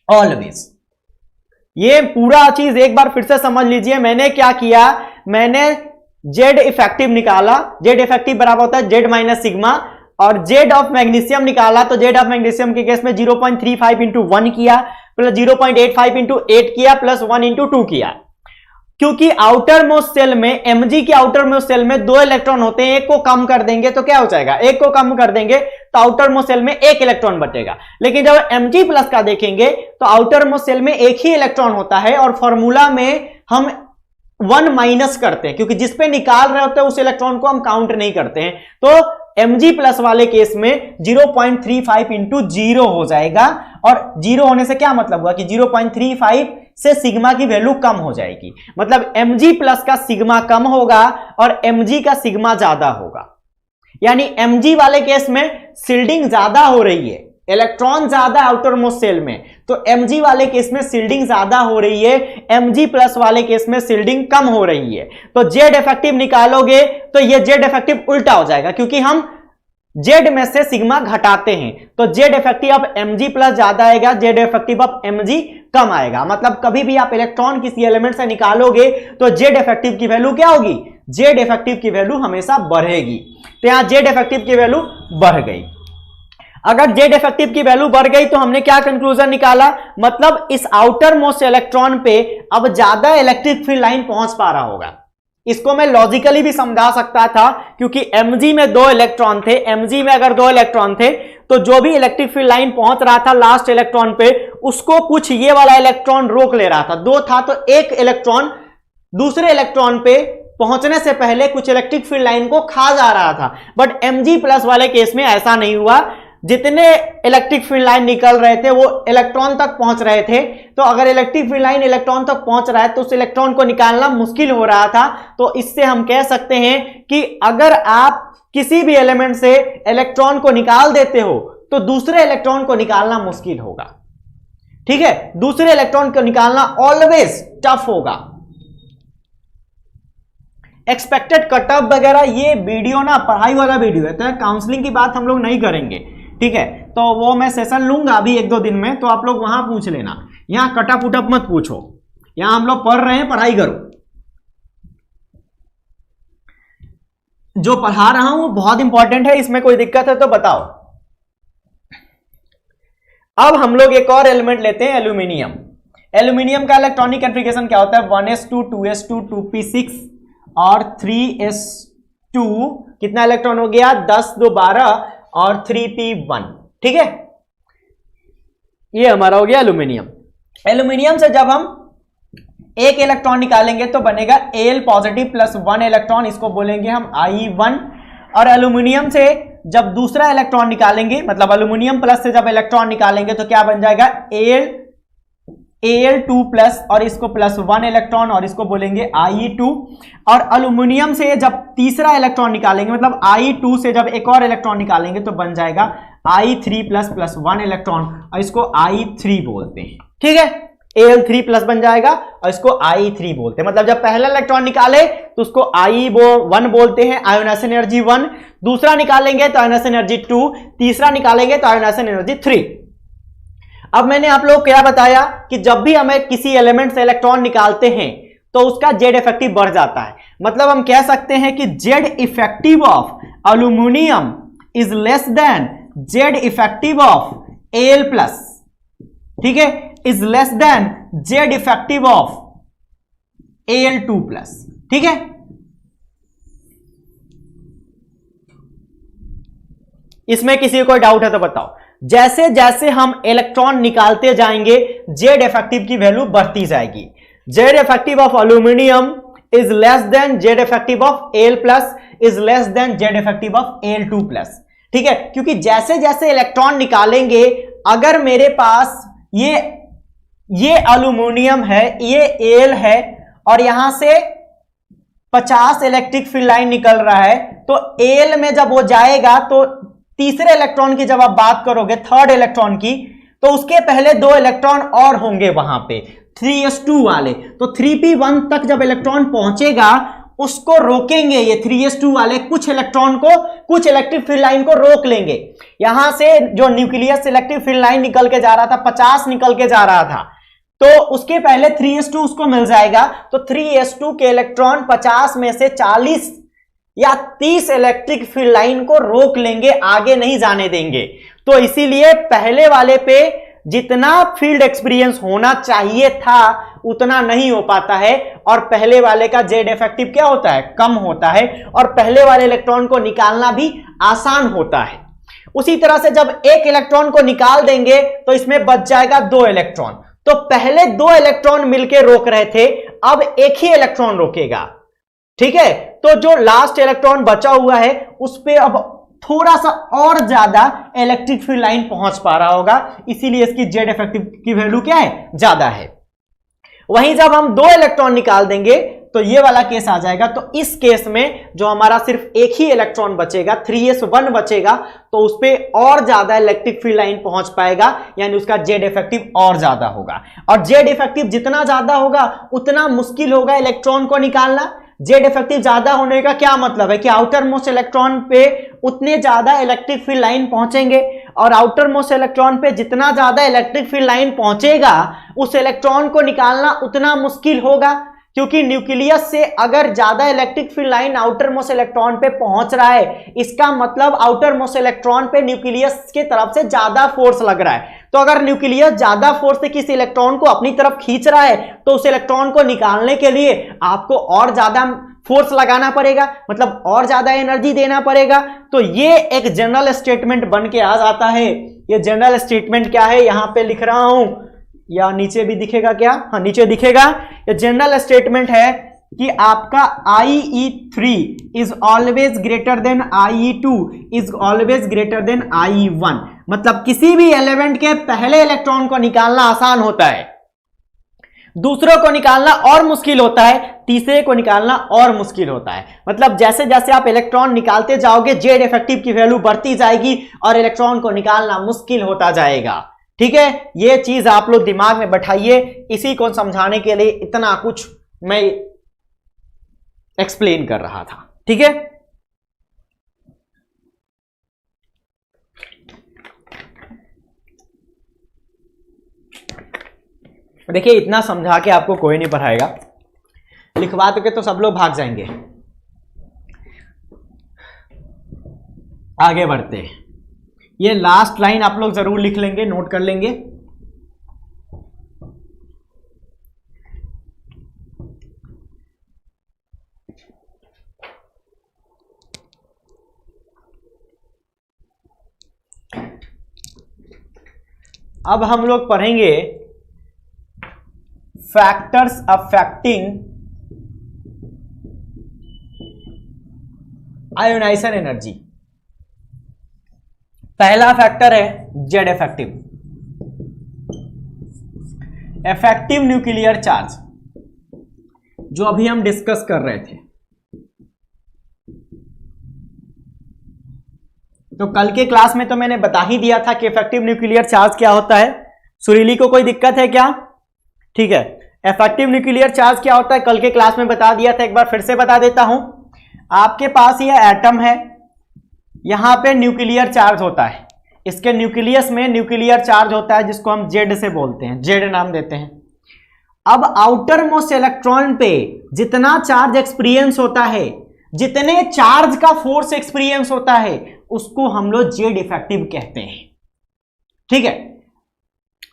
always. ये पूरा चीज एक बार फिर से समझ लीजिए। मैंने क्या किया, मैंने जेड इफेक्टिव निकाला, जेड इफेक्टिव बराबर होता है जेड माइनस सिग्मा, और जेड ऑफ मैग्नीशियम निकाला तो जेड ऑफ मैग्नीशियम के केस में 0.35 इंटू 1 किया, प्लस 0.85 इंटू 8 किया, प्लस 1 इंटू 2 किया। क्योंकि आउटर मोस्ट सेल में, Mg के आउटर मोस्ट सेल में 2 इलेक्ट्रॉन होते हैं, एक को कम कर देंगे तो क्या हो जाएगा, एक को कम कर देंगे तो आउटर मोस्ट सेल में 1 इलेक्ट्रॉन बचेगा। लेकिन जब Mg प्लस का देखेंगे तो आउटर मोस्ट सेल में 1 ही इलेक्ट्रॉन होता है, और फॉर्मूला में हम 1 माइनस करते हैं, क्योंकि जिस पे निकाल रहे होते हैं उस इलेक्ट्रॉन को हम काउंट नहीं करते हैं। तो Mg प्लस वाले केस में 0.35 इंटू 0 हो जाएगा, और 0 होने से क्या मतलब हुआ कि 0.35 से सिग्मा की वैल्यू कम हो जाएगी, मतलब Mg प्लस का सिग्मा कम होगा और Mg का सिग्मा ज्यादा होगा। यानी Mg वाले केस में शिल्डिंग ज्यादा हो रही है, इलेक्ट्रॉन ज्यादा आउटर मोस्ट सेल में, तो Mg वाले केस में शिल्डिंग ज्यादा हो रही है, Mg प्लस वाले केस में शिल्डिंग कम हो रही है। तो जेड इफेक्टिव निकालोगे तो ये जेड इफेक्टिव उल्टा हो जाएगा, क्योंकि हम जेड में से सिग्मा घटाते हैं, तो Z effective of Mg plus ज्यादा आएगा, जेड इफेक्टिव ऑफ Mg कम आएगा। मतलब कभी भी आप इलेक्ट्रॉन किसी एलिमेंट से निकालोगे तो जेड इफेक्टिव की वैल्यू क्या होगी, जेड इफेक्टिव की वैल्यू हमेशा बढ़ेगी। तो यहां जेड इफेक्टिव की वैल्यू बढ़ गई। अगर जेड इफेक्टिव की वैल्यू बढ़ गई तो हमने क्या कंक्लूजन निकाला, मतलब इस आउटर मोस्ट इलेक्ट्रॉन पे अब ज्यादा इलेक्ट्रिक फील्ड लाइन पहुंच पा रहा होगा। इसको मैं लॉजिकली भी समझा सकता था, क्योंकि Mg में 2 इलेक्ट्रॉन थे, Mg में अगर 2 इलेक्ट्रॉन थे तो जो भी इलेक्ट्रिक फील्ड लाइन पहुंच रहा था लास्ट इलेक्ट्रॉन पे, उसको कुछ ये वाला इलेक्ट्रॉन रोक ले रहा था। 2 था तो एक इलेक्ट्रॉन दूसरे इलेक्ट्रॉन पे पहुंचने से पहले कुछ इलेक्ट्रिक फील्ड लाइन को खा जा रहा था। बट Mg प्लस वाले केस में ऐसा नहीं हुआ, जितने इलेक्ट्रिक फील्ड लाइन निकल रहे थे वो इलेक्ट्रॉन तक पहुंच रहे थे। तो अगर इलेक्ट्रिक फील्ड लाइन इलेक्ट्रॉन तक पहुंच रहा है तो उस इलेक्ट्रॉन को निकालना मुश्किल हो रहा था। तो इससे हम कह सकते हैं कि अगर आप किसी भी एलिमेंट से इलेक्ट्रॉन को निकाल देते हो तो दूसरे इलेक्ट्रॉन को निकालना मुश्किल होगा। ठीक है, दूसरे इलेक्ट्रॉन को निकालना ऑलवेज टफ होगा। एक्सपेक्टेड कटऑफ वगैरह ये वीडियो ना पढ़ाई वाला वीडियो है, तो काउंसलिंग की बात हम लोग नहीं करेंगे। ठीक है, तो वो मैं सेशन लूंगा अभी 1-2 दिन में, तो आप लोग वहां पूछ लेना। यहां कटअप उटअप मत पूछो, यहां हम लोग पढ़ रहे हैं, पढ़ाई करो। जो पढ़ा रहा हूं वो बहुत इंपॉर्टेंट है, इसमें कोई दिक्कत है तो बताओ। अब हम लोग एक और एलिमेंट लेते हैं, एल्यूमिनियम। एल्यूमिनियम का इलेक्ट्रॉनिक कॉन्फ़िगरेशन क्या होता है, 1s2 2s2 2p6 और 3s2, कितना इलेक्ट्रॉन हो गया, 10 2 12 और 3p1। ठीक है, ये हमारा हो गया एल्यूमिनियम। एल्यूमिनियम से जब हम एक इलेक्ट्रॉन निकालेंगे तो बनेगा Al पॉजिटिव प्लस 1 इलेक्ट्रॉन, इसको बोलेंगे हम I1। और एल्यूमिनियम से जब दूसरा इलेक्ट्रॉन निकालेंगे, मतलब एल्यूमिनियम प्लस से जब इलेक्ट्रॉन निकालेंगे तो क्या बन जाएगा, Al2 प्लस, और इसको प्लस 1 इलेक्ट्रॉन, और इसको बोलेंगे I2। और एल्यूमिनियम से जब तीसरा इलेक्ट्रॉन निकालेंगे, मतलब I2 से जब एक और इलेक्ट्रॉन निकालेंगे तो बन जाएगा I3 प्लस प्लस 1 इलेक्ट्रॉन, और इसको I3 बोलते हैं। ठीक है, Al3 प्लस बन जाएगा और इसको I3 बोलते हैं। मतलब जब पहला इलेक्ट्रॉन निकाले तो उसको I1 बोलते हैं, आयोनाइजेशन एनर्जी 1। दूसरा निकालेंगे तो आयोनाइजेशन एनर्जी 2, तीसरा निकालेंगे तो आयोनाइजेशन एनर्जी 3। अब मैंने आप लोग क्या बताया कि जब भी हमें किसी एलिमेंट से इलेक्ट्रॉन निकालते हैं तो उसका जेड इफेक्टिव बढ़ जाता है। मतलब हम कह सकते हैं कि Z effective of aluminium is less than Z effective of Al plus, ठीक है, is less than Z effective of Al2 plus. ठीक है, इसमें किसी को कोई डाउट है तो बताओ। जैसे जैसे हम इलेक्ट्रॉन निकालते जाएंगे जेड इफेक्टिव की वैल्यू बढ़ती जाएगी। Z effective of aluminium is less than Z effective of L plus is less than Z effective of L two plus. ठीक है, क्योंकि जैसे जैसे इलेक्ट्रॉन निकालेंगे, अगर मेरे पास ये एल्यूमिनियम है, ये एल है और यहां से 50 इलेक्ट्रिक फील्ड लाइन निकल रहा है, तो एल में जब वो जाएगा तो तीसरे इलेक्ट्रॉन की जब आप बात करोगे, थर्ड इलेक्ट्रॉन की, तो उसके पहले 2 इलेक्ट्रॉन और होंगे वहां पे 3s2 वाले। तो 3p1 तक जब इलेक्ट्रॉन पहुंचेगा उसको रोकेंगे ये 3s2 वाले, कुछ इलेक्ट्रॉन को, कुछ इलेक्ट्रिक फील्ड लाइन को रोक लेंगे। यहां से जो न्यूक्लियस इलेक्ट्रिक फील्ड लाइन निकल के जा रहा था, 50 निकल के जा रहा था, तो उसके पहले 3s2 उसको मिल जाएगा। तो 3s2 के इलेक्ट्रॉन 50 में से 40 या 30 इलेक्ट्रिक फील्ड लाइन को रोक लेंगे, आगे नहीं जाने देंगे। तो इसीलिए पहले वाले पे जितना फील्ड एक्सपीरियंस होना चाहिए था उतना नहीं हो पाता है, और पहले वाले का जेड इफेक्टिव क्या होता है, कम होता है, और पहले वाले इलेक्ट्रॉन को निकालना भी आसान होता है। उसी तरह से जब एक इलेक्ट्रॉन को निकाल देंगे तो इसमें बच जाएगा 2 इलेक्ट्रॉन। तो पहले 2 इलेक्ट्रॉन मिलकर रोक रहे थे, अब एक ही इलेक्ट्रॉन रोकेगा। ठीक है, तो जो लास्ट इलेक्ट्रॉन बचा हुआ है उस पे अब थोड़ा सा और ज्यादा इलेक्ट्रिक फील्ड लाइन पहुंच पा रहा होगा, इसीलिए इसकी जेड इफेक्टिव की वैल्यू क्या है, ज्यादा है। वहीं जब हम 2 इलेक्ट्रॉन निकाल देंगे तो ये वाला केस आ जाएगा। तो इस केस में जो हमारा सिर्फ एक ही इलेक्ट्रॉन बचेगा, 3s1 बचेगा, तो उस पर और ज्यादा इलेक्ट्रिक फील्ड लाइन पहुंच पाएगा, यानी उसका जेड इफेक्टिव और ज्यादा होगा। और जेड इफेक्टिव जितना ज्यादा होगा उतना मुश्किल होगा इलेक्ट्रॉन को निकालना। जेड इफेक्टिव ज्यादा होने का क्या मतलब है कि आउटर मोस्ट इलेक्ट्रॉन पे उतने ज्यादा इलेक्ट्रिक फील्ड लाइन पहुंचेंगे, और आउटर मोस्ट इलेक्ट्रॉन पे जितना ज्यादा इलेक्ट्रिक फील्ड लाइन पहुंचेगा उस इलेक्ट्रॉन को निकालना उतना मुश्किल होगा, क्योंकि न्यूक्लियस से अगर ज्यादा electric field line outer most electron पे पहुंच रहा है, इसका मतलब आउटर मोस्ट इलेक्ट्रॉन पे न्यूक्लियस की तरफ से ज्यादा फोर्स लग रहा है। तो अगर न्यूक्लियस ज्यादा फोर्स से किसी इलेक्ट्रॉन को अपनी तरफ खींच रहा है, तो उस इलेक्ट्रॉन को निकालने के लिए आपको और ज्यादा फोर्स लगाना पड़ेगा, मतलब और ज्यादा एनर्जी देना पड़ेगा। तो ये एक जनरल स्टेटमेंट बन के आ जाता है। ये जनरल स्टेटमेंट क्या है, यहां पे लिख रहा हूं, या नीचे भी दिखेगा क्या, हाँ नीचे दिखेगा। ये जनरल स्टेटमेंट है कि आपका IE3 is always greater than IE2 is always greater than IE1। मतलब किसी भी एलिमेंट के पहले इलेक्ट्रॉन को निकालना आसान होता है, दूसरों को निकालना और मुश्किल होता है, तीसरे को निकालना और मुश्किल होता है। मतलब जैसे जैसे आप इलेक्ट्रॉन निकालते जाओगे जेड इफेक्टिव की वैल्यू बढ़ती जाएगी और इलेक्ट्रॉन को निकालना मुश्किल होता जाएगा। ठीक है, ये चीज आप लोग दिमाग में बैठाइए। इसी को समझाने के लिए इतना कुछ मैं एक्सप्लेन कर रहा था। ठीक है, देखिए इतना समझा के आपको कोई नहीं पढ़ाएगा, लिखवा के तो सब लोग भाग जाएंगे। आगे बढ़ते हैं, ये लास्ट लाइन आप लोग जरूर लिख लेंगे, नोट कर लेंगे। अब हम लोग पढ़ेंगे फैक्टर्स अफेक्टिंग आयोनाइजेशन एनर्जी। पहला फैक्टर है Z effective, effective nuclear charge, जो अभी हम डिस्कस कर रहे थे। तो कल के क्लास में तो मैंने बता ही दिया था कि इफेक्टिव न्यूक्लियर चार्ज क्या होता है। सुरीली को कोई दिक्कत है क्या? ठीक है, इफेक्टिव न्यूक्लियर चार्ज क्या होता है कल के क्लास में बता दिया था, एक बार फिर से बता देता हूं। आपके पास ये एटम है, यहां पे न्यूक्लियर चार्ज होता है, इसके न्यूक्लियस में न्यूक्लियर चार्ज होता है जिसको हम जेड से बोलते हैं, जेड नाम देते हैं। अब आउटर मोस्ट इलेक्ट्रॉन पे जितना चार्ज एक्सपीरियंस होता है, जितने चार्ज का फोर्स एक्सपीरियंस होता है, उसको हम लोग जेड इफेक्टिव कहते हैं। ठीक है,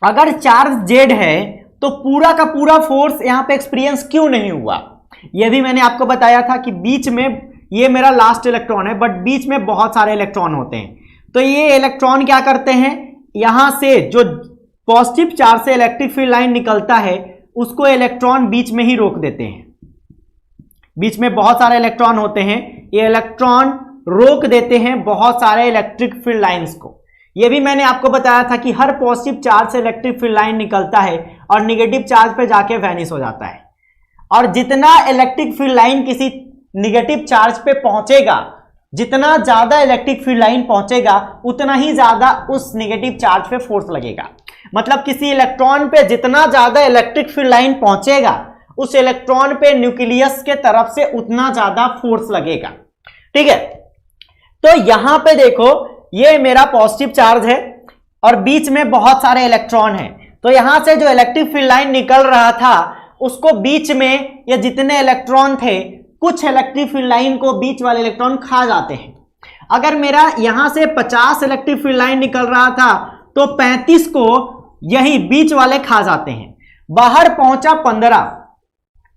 अगर चार्ज जेड है तो पूरा का पूरा फोर्स यहां पे एक्सपीरियंस क्यों नहीं हुआ, यह भी मैंने आपको बताया था कि बीच में ये मेरा लास्ट इलेक्ट्रॉन है, बट बीच में बहुत सारे इलेक्ट्रॉन होते हैं। तो ये इलेक्ट्रॉन क्या करते हैं, यहां से जो पॉजिटिव चार्ज से इलेक्ट्रिक फील्ड लाइन निकलता है उसको इलेक्ट्रॉन बीच में ही रोक देते हैं। बीच में बहुत सारे इलेक्ट्रॉन होते हैं, ये इलेक्ट्रॉन रोक देते हैं बहुत सारे इलेक्ट्रिक फील्ड लाइंस को। ये भी मैंने आपको बताया था कि हर पॉजिटिव चार्ज से इलेक्ट्रिक फील्ड लाइन निकलता है और निगेटिव चार्ज पे जाके वैनिश हो जाता है। और जितना इलेक्ट्रिक फील्ड लाइन किसी निगेटिव चार्ज पे पहुंचेगा, जितना ज्यादा इलेक्ट्रिक फील्ड लाइन पहुंचेगा उतना ही ज्यादा उस निगेटिव चार्ज पे फोर्स लगेगा। मतलब किसी इलेक्ट्रॉन पे जितना ज्यादा इलेक्ट्रिक फील्ड लाइन पहुंचेगा उस इलेक्ट्रॉन पे न्यूक्लियस के तरफ से उतना ज्यादा फोर्स लगेगा। ठीक है, तो यहां पे देखो ये मेरा पॉजिटिव चार्ज है और बीच में बहुत सारे इलेक्ट्रॉन हैं, तो यहां से जो इलेक्ट्रिक फील्ड लाइन निकल रहा था उसको बीच में ये जितने इलेक्ट्रॉन थे कुछ इलेक्ट्रिक फील्ड लाइन को बीच वाले इलेक्ट्रॉन खा जाते हैं। अगर मेरा यहां से 50 इलेक्ट्रिक फील्ड लाइन निकल रहा था तो 35 को यही बीच वाले खा जाते हैं। बाहर पहुंचा 15,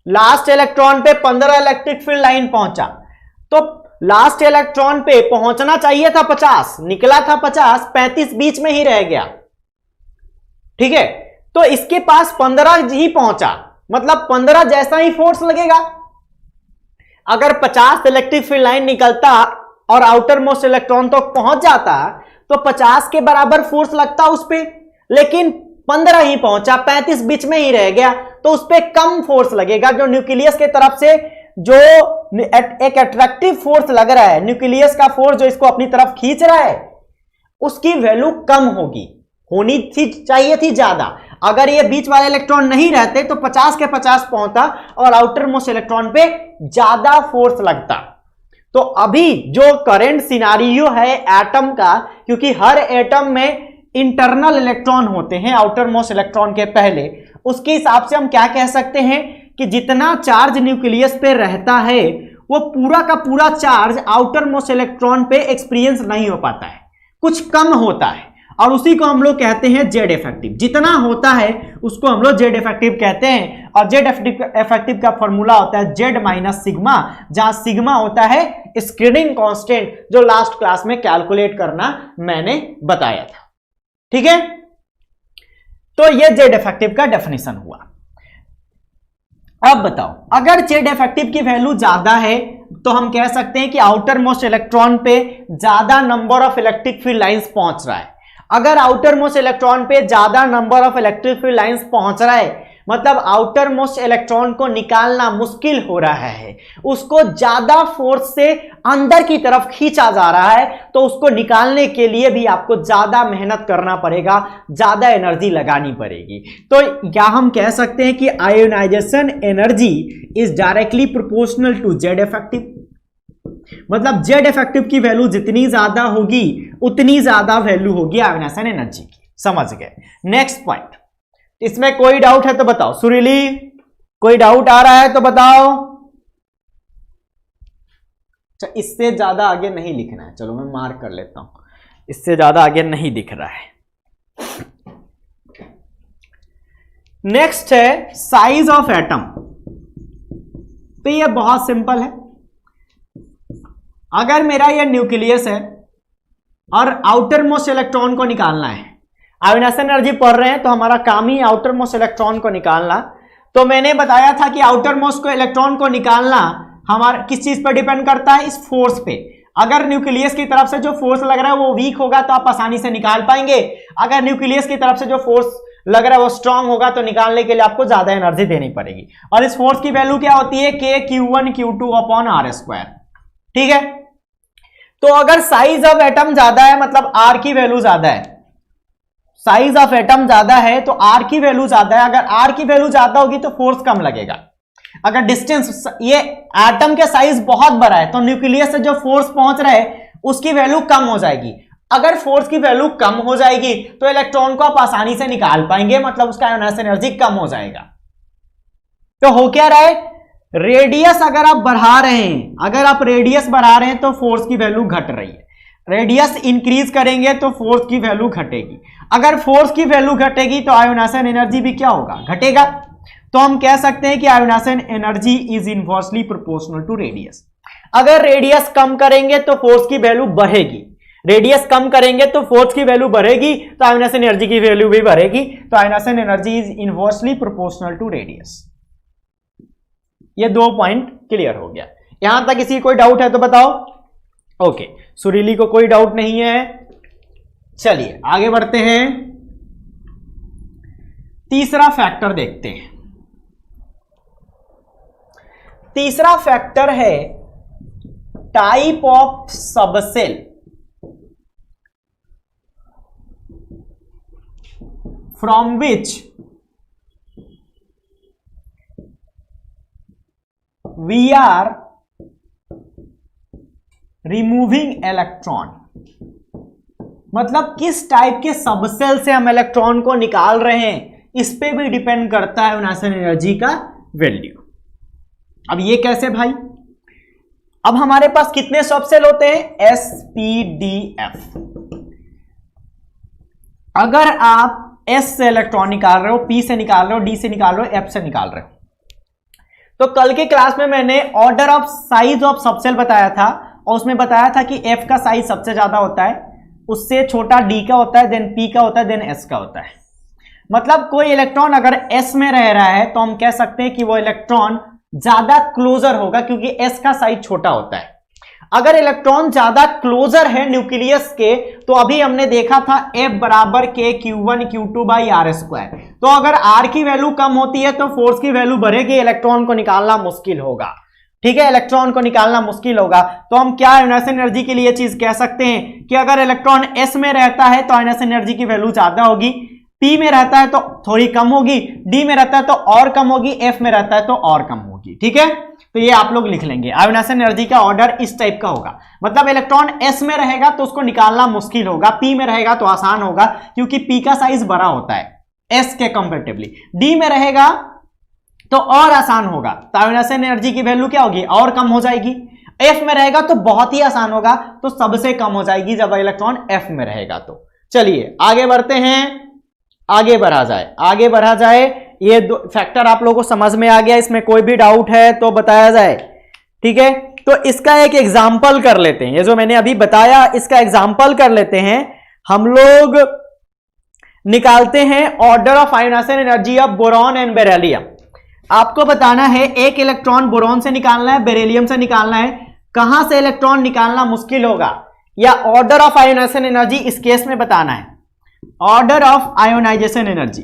लास्ट इलेक्ट्रॉन पे 15 इलेक्ट्रिक फील्ड लाइन पहुंचा, तो लास्ट इलेक्ट्रॉन पे पहुंचना चाहिए था 50, निकला था 50, 35 बीच में ही रह गया। ठीक है, तो इसके पास 15 ही पहुंचा, मतलब 15 जैसा ही फोर्स लगेगा। अगर 50 इलेक्ट्रिक फील्ड लाइन निकलता और आउटर मोस्ट इलेक्ट्रॉन तो पहुंच जाता तो 50 के बराबर फोर्स लगता उस पे, लेकिन 15 ही पहुंचा, 35 बीच में ही रह गया, तो उस पे कम फोर्स लगेगा। जो न्यूक्लियस के तरफ से जो एक अट्रैक्टिव फोर्स लग रहा है, न्यूक्लियस का फोर्स जो इसको अपनी तरफ खींच रहा है, उसकी वैल्यू कम होगी, होनी थी चाहिए थी ज्यादा। अगर ये बीच वाले इलेक्ट्रॉन नहीं रहते तो 50 के 50 पहुंचता और आउटर मोस्ट इलेक्ट्रॉन पे ज्यादा फोर्स लगता। तो अभी जो करंट सिनारियो है एटम का, क्योंकि हर एटम में इंटरनल इलेक्ट्रॉन होते हैं आउटर मोस्ट इलेक्ट्रॉन के पहले, उसके हिसाब से हम क्या कह सकते हैं कि जितना चार्ज न्यूक्लियस पे रहता है वो पूरा का पूरा चार्ज आउटर मोस्ट इलेक्ट्रॉन पे एक्सपीरियंस नहीं हो पाता है, कुछ कम होता है, और उसी को हम लोग कहते हैं जेड इफेक्टिव। जितना होता है उसको हम लोग जेड इफेक्टिव कहते हैं, और जेड इफेक्टिव का फॉर्मूला होता है जेड माइनस सिग्मा, जहां सिग्मा होता है स्क्रीनिंग कांस्टेंट, जो लास्ट क्लास में कैलकुलेट करना मैंने बताया था। ठीक है, तो ये जेड इफेक्टिव का डेफिनेशन हुआ। अब बताओ, अगर जेड इफेक्टिव की वैल्यू ज्यादा है तो हम कह सकते हैं कि आउटर मोस्ट इलेक्ट्रॉन पे ज्यादा number of electric field lines पहुंच रहा है। अगर आउटर मोस्ट इलेक्ट्रॉन पे ज्यादा number of electric field lines पहुंच रहा है, मतलब आउटर मोस्ट इलेक्ट्रॉन को निकालना मुश्किल हो रहा है, उसको ज्यादा फोर्स से अंदर की तरफ खींचा जा रहा है, तो उसको निकालने के लिए भी आपको ज्यादा मेहनत करना पड़ेगा, ज्यादा एनर्जी लगानी पड़ेगी। तो क्या हम कह सकते हैं कि ionisation energy is directly proportional to Z effective. मतलब जेड इफेक्टिव की वैल्यू जितनी ज्यादा होगी उतनी ज्यादा वैल्यू होगी आयोनाइजेशन एनर्जी की। समझ गए? नेक्स्ट पॉइंट, इसमें कोई डाउट है तो बताओ। सुरीली, कोई डाउट आ रहा है तो बताओ। अच्छा, इससे ज्यादा आगे नहीं लिखना है, चलो मैं मार्क कर लेता हूं, इससे ज्यादा आगे नहीं दिख रहा है। नेक्स्ट है साइज ऑफ एटम। तो ये बहुत सिंपल है। अगर मेरा ये न्यूक्लियस है और आउटर मोस्ट इलेक्ट्रॉन को निकालना है, आयोनाइजेशन एनर्जी पढ़ रहे हैं तो हमारा काम ही आउटर मोस्ट इलेक्ट्रॉन को निकालना। तो मैंने बताया था कि आउटर मोस्ट को इलेक्ट्रॉन को निकालना हमारा किस चीज पर डिपेंड करता है, इस फोर्स पे। अगर न्यूक्लियस की तरफ से जो फोर्स लग रहा है वो वीक होगा तो आप आसानी से निकाल पाएंगे, अगर न्यूक्लियस की तरफ से जो फोर्स लग रहा है वो स्ट्रांग होगा तो निकालने के लिए आपको ज्यादा एनर्जी देनी पड़ेगी। और इस फोर्स की वैल्यू क्या होती है, K Q1 Q2 upon R²। ठीक है, तो अगर साइज ऑफ एटम ज्यादा है मतलब R की वैल्यू ज्यादा है, साइज ऑफ एटम ज्यादा है तो R की वैल्यू ज्यादा है। अगर R की वैल्यू ज्यादा होगी तो फोर्स कम लगेगा। अगर डिस्टेंस, ये एटम के साइज बहुत बड़ा है तो न्यूक्लियस से जो फोर्स पहुंच रहा है उसकी वैल्यू कम हो जाएगी। अगर फोर्स की वैल्यू कम हो जाएगी तो इलेक्ट्रॉन को आप आसानी से निकाल पाएंगे, मतलब उसका आयोनाइजेशन एनर्जी कम हो जाएगा। तो हो क्या रहा है, रेडियस अगर आप बढ़ा रहे हैं, अगर आप रेडियस बढ़ा रहे हैं तो फोर्स की वैल्यू घट रही है, रेडियस इंक्रीज करेंगे तो फोर्स की वैल्यू घटेगी। अगर फोर्स की वैल्यू घटेगी तो आयोनाइजेशन एनर्जी भी क्या होगा, घटेगा। तो हम कह सकते हैं कि ionisation energy is inversely proportional to radius. अगर रेडियस कम करेंगे तो फोर्स की वैल्यू बढ़ेगी, रेडियस कम करेंगे तो फोर्स की वैल्यू बढ़ेगी, तो आयोनाइजेशन एनर्जी की वैल्यू भी बढ़ेगी। तो ionisation energy is inversely proportional to radius. ये 2 पॉइंट क्लियर हो गया। यहां तक किसी कोई डाउट है तो बताओ। ओके, सुरीली को कोई डाउट नहीं है। चलिए आगे बढ़ते हैं, तीसरा फैक्टर देखते हैं। तीसरा फैक्टर है type of subshell from which we are removing electron. मतलब किस टाइप के सबसेल से हम इलेक्ट्रॉन को निकाल रहे हैं, इस पे भी डिपेंड करता है आयोनाइजेशन एनर्जी का वैल्यू। अब ये कैसे भाई? अब हमारे पास कितने सबसेल होते हैं? SPDF। अगर आप S से इलेक्ट्रॉन निकाल रहे हो, P से निकाल रहे हो, D से निकाल रहे हो, F से निकाल रहे हो, तो कल के क्लास में मैंने order of size of subshell बताया था और उसमें बताया था कि F का साइज सबसे ज्यादा होता है, उससे छोटा D का होता है, देन P का होता है, देन S का होता है। मतलब कोई इलेक्ट्रॉन अगर S में रह रहा है तो हम कह सकते हैं कि वो इलेक्ट्रॉन ज्यादा क्लोजर होगा क्योंकि S का साइज छोटा होता है। अगर इलेक्ट्रॉन ज्यादा क्लोजर है न्यूक्लियस के, तो अभी हमने देखा था F बराबर K Q1 Q2 by R square. तो अगर R की वैल्यू कम होती है तो फोर्स की वैल्यू बढ़ेगी, इलेक्ट्रॉन को निकालना मुश्किल होगा। ठीक है, इलेक्ट्रॉन को निकालना मुश्किल होगा। तो हम क्या आयोनाइजेशन एनर्जी के लिए चीज कह सकते हैं कि अगर इलेक्ट्रॉन S में रहता है तो आयोनाइजेशन एनर्जी की वैल्यू ज्यादा होगी, P में रहता है तो थोड़ी कम होगी, D में रहता है तो और कम होगी, F में रहता है तो और कम होगी। ठीक है, तो ये आप लोग लिख लेंगे। आयोनाइजेशन एनर्जी का ऑर्डर इस टाइप का होगा। मतलब इलेक्ट्रॉन S में रहेगा तो उसको निकालना मुश्किल होगा, P में रहेगा तो आसान होगा क्योंकि P का साइज बड़ा होता है S के कंपैरेटिवली। D में रहेगा तो और आसान होगा, तो आयोनाइजेशन एनर्जी की वैल्यू क्या होगी? और कम हो जाएगी। F में रहेगा तो बहुत ही आसान होगा, तो सबसे कम हो जाएगी जब इलेक्ट्रॉन F में रहेगा। तो चलिए आगे बढ़ते हैं, आगे बढ़ा जाए। ये दो फैक्टर आप लोगों को समझ में आ गया, इसमें कोई भी डाउट है तो बताया जाए। ठीक है, तो इसका एक एग्जाम्पल कर लेते हैं। ये जो मैंने अभी बताया इसका एग्जाम्पल कर लेते हैं। हम लोग निकालते हैं order of ionisation energy of boron and beryllium. आपको बताना है एक इलेक्ट्रॉन बोरॉन से निकालना है, बेरिलियम से निकालना है। कहां से इलेक्ट्रॉन निकालना मुश्किल होगा या ऑर्डर ऑफ आयोनाइजेशन एनर्जी इस केस में बताना है। ऑर्डर ऑफ आयोनाइजेशन एनर्जी,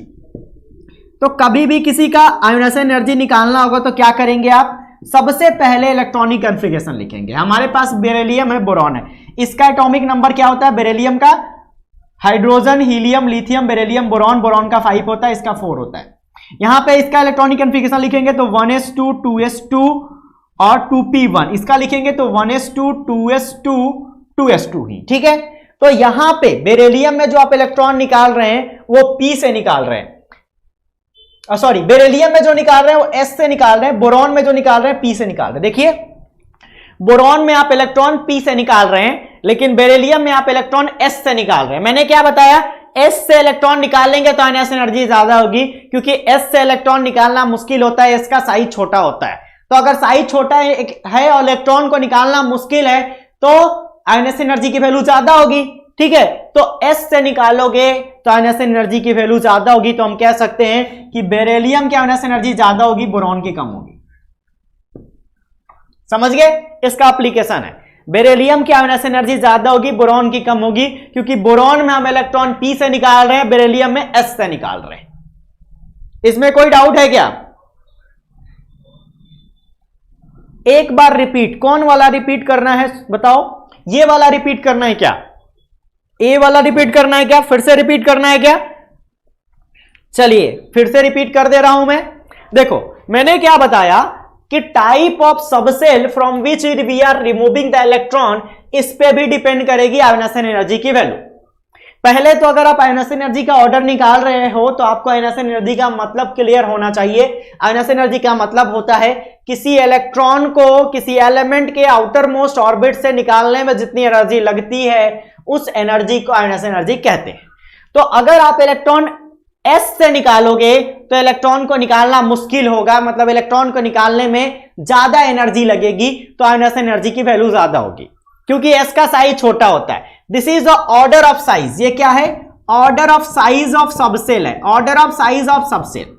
तो कभी भी किसी का आयोनाइजेशन एनर्जी निकालना होगा तो क्या करेंगे आप? सबसे पहले इलेक्ट्रॉनिक कॉन्फ़िगरेशन लिखेंगे। हमारे पास बेरिलियम है, बोरॉन है, इसका एटॉमिक नंबर क्या होता है? बेरिलियम का hydrogen, helium, lithium, beryllium, boron, boron का 5 होता है, इसका 4 होता है। यहां पे इसका इलेक्ट्रॉनिक कॉन्फ़िगरेशन लिखेंगे तो 1s2 2s2 और 2p1। इसका लिखेंगे तो 1s2 2s2 2s2 ही। ठीक है, तो यहां पे बेरिलियम में जो आप इलेक्ट्रॉन निकाल रहे हैं वो P से निकाल रहे हैं, सॉरी बेरिलियम में जो निकाल रहे हैं वो S से निकाल रहे हैं, बोरॉन में जो निकाल रहे हैं P से निकाल रहे हैं। देखिए बोरॉन में आप इलेक्ट्रॉन P से निकाल रहे हैं, लेकिन बेरिलियम में आप इलेक्ट्रॉन S से निकाल रहे हैं। मैंने क्या बताया? S से इलेक्ट्रॉन निकाल लेंगे तो आयोनाइजेशन एनर्जी ज्यादा होगी क्योंकि S से इलेक्ट्रॉन निकालना मुश्किल होता है, S का साइज छोटा होता है। तो अगर साइज छोटा है और इलेक्ट्रॉन को निकालना मुश्किल है तो आयोनाइजेशन एनर्जी की वैल्यू ज्यादा होगी। ठीक है, तो S से निकालोगे तो आयोनाइजेशन एनर्जी की वैल्यू ज्यादा होगी। तो हम कह सकते हैं कि बेरिलियम की आयोनाइजेशन एनर्जी ज्यादा होगी, बोरॉन की कम होगी। समझ गए? इसका एप्लीकेशन है, बेरिलियम की आयोनाइजेशन एनर्जी ज्यादा होगी, बोरॉन की कम होगी, क्योंकि बोरॉन में हम इलेक्ट्रॉन P से निकाल रहे हैं, बेरिलियम में S से निकाल रहे हैं। इसमें कोई डाउट है क्या? एक बार रिपीट, कौन वाला रिपीट करना है बताओ? ये वाला रिपीट करना है क्या? ए वाला रिपीट करना है क्या? फिर से रिपीट करना है क्या? चलिए फिर से रिपीट कर दे रहा हूं मैं। देखो मैंने क्या बताया कि type of subshell from which we are removing the electron, इस पे भी डिपेंड करेगी आयोनाइजेशन एनर्जी की वैल्यू। पहले तो अगर आप आयोनाइजेशन एनर्जी का ऑर्डर निकाल रहे हो तो आपको आयोनाइजेशन एनर्जी का मतलब क्लियर होना चाहिए। आयोनाइजेशन एनर्जी का मतलब होता है किसी इलेक्ट्रॉन को किसी एलिमेंट के आउटर मोस्ट ऑर्बिट से निकालने में जितनी एनर्जी लगती है उस एनर्जी को आयोनाइजेशन एनर्जी कहते हैं। तो अगर आप इलेक्ट्रॉन S से निकालोगे तो इलेक्ट्रॉन को निकालना मुश्किल होगा, मतलब इलेक्ट्रॉन को निकालने में ज्यादा एनर्जी लगेगी, तो आयोनाइजेशन एनर्जी की वैल्यू ज्यादा होगी क्योंकि S का साइज छोटा होता है। This is the order of size. ये क्या है? Order of size of subshell है, order of size of subshell.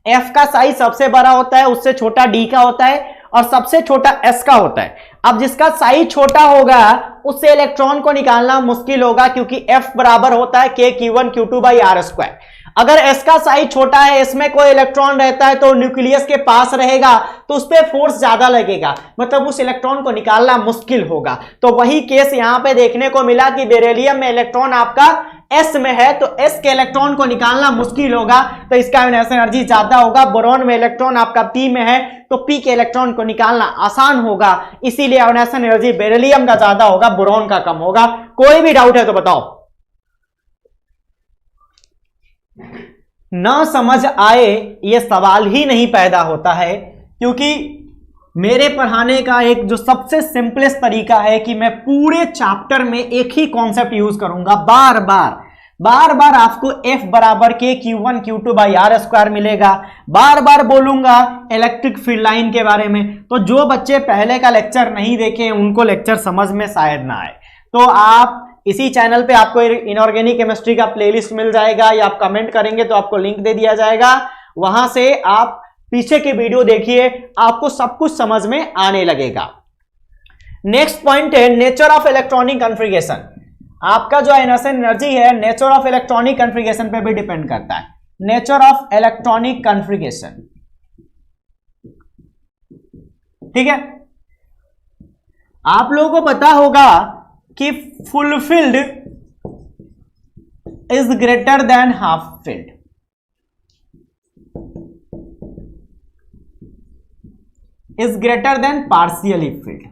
F का साइज सबसे बड़ा होता है, उससे छोटा डी का होता है और सबसे छोटा एस का होता है। अब जिसका साइज छोटा होगा उससे इलेक्ट्रॉन को निकालना मुश्किल होगा, क्योंकि एफ बराबर होता है के Q1 Q2 by R square. अगर एस का साइज छोटा है, इसमें कोई इलेक्ट्रॉन रहता है तो न्यूक्लियस के पास रहेगा, तो उस पर फोर्स ज्यादा लगेगा, मतलब उस इलेक्ट्रॉन को निकालना मुश्किल होगा। तो वही केस यहां पे देखने को मिला कि बेरिलियम में इलेक्ट्रॉन आपका एस में है, तो एस के इलेक्ट्रॉन को निकालना मुश्किल होगा, तो इसका आयोनाइजेशन एनर्जी ज्यादा होगा। बोरॉन में इलेक्ट्रॉन आपका पी में है, तो पी के इलेक्ट्रॉन को निकालना आसान होगा, इसीलिए आयोनाइजेशन एनर्जी बेरिलियम का ज्यादा होगा, बोरॉन का कम होगा। कोई भी डाउट है तो बताओ। ना समझ आए ये सवाल ही नहीं पैदा होता है, क्योंकि मेरे पढ़ाने का एक जो सबसे सिंपलेस्ट तरीका है कि मैं पूरे चैप्टर में एक ही कॉन्सेप्ट यूज करूंगा, बार बार आपको F बराबर के Q1 Q2 by R square मिलेगा, बार बार बोलूंगा इलेक्ट्रिक फील्ड लाइन के बारे में। तो जो बच्चे पहले का लेक्चर नहीं देखे उनको लेक्चर समझ में शायद ना आए, तो आप इसी चैनल पे आपको इनऑर्गेनिक केमिस्ट्री का प्लेलिस्ट मिल जाएगा, या आप कमेंट करेंगे तो आपको लिंक दे दिया जाएगा, वहां से आप पीछे के वीडियो देखिए, आपको सब कुछ समझ में आने लगेगा। नेक्स्ट पॉइंट है नेचर ऑफ इलेक्ट्रॉनिक कॉन्फ़िगरेशन। आपका जो आयोनाइजेशन एनर्जी है नेचर ऑफ इलेक्ट्रॉनिक कॉन्फ़िगरेशन पे भी डिपेंड करता है। नेचर ऑफ इलेक्ट्रॉनिक कॉन्फ़िगरेशन, ठीक है। आप लोगों को पता होगा कि fulfilled is greater than half filled, is greater than partially field.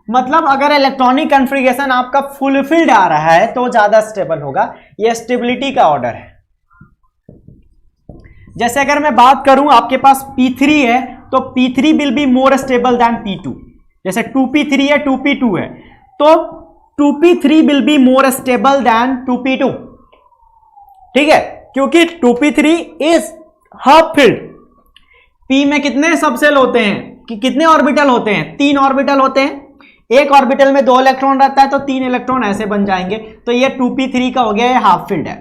मतलब अगर इलेक्ट्रॉनिक कॉन्फ़िगरेशन आपका फुलफिल्ड आ रहा है तो ज्यादा स्टेबल होगा, यह स्टेबिलिटी का ऑर्डर है। जैसे अगर मैं बात करूं आपके पास P3 है तो P3 will be more stable then P2। जैसे 2P3 है 2P2 है तो 2P3 will be more stable then 2P2, ठीक है, क्योंकि 2P3 is half filled. P में कितने सबसेल होते हैं कि कितने ऑर्बिटल होते हैं? 3 ऑर्बिटल होते हैं, एक ऑर्बिटल में 2 इलेक्ट्रॉन रहता है तो 3 इलेक्ट्रॉन ऐसे बन जाएंगे, तो ये 2P3 का हो गया, ये हाफ फिल्ड है।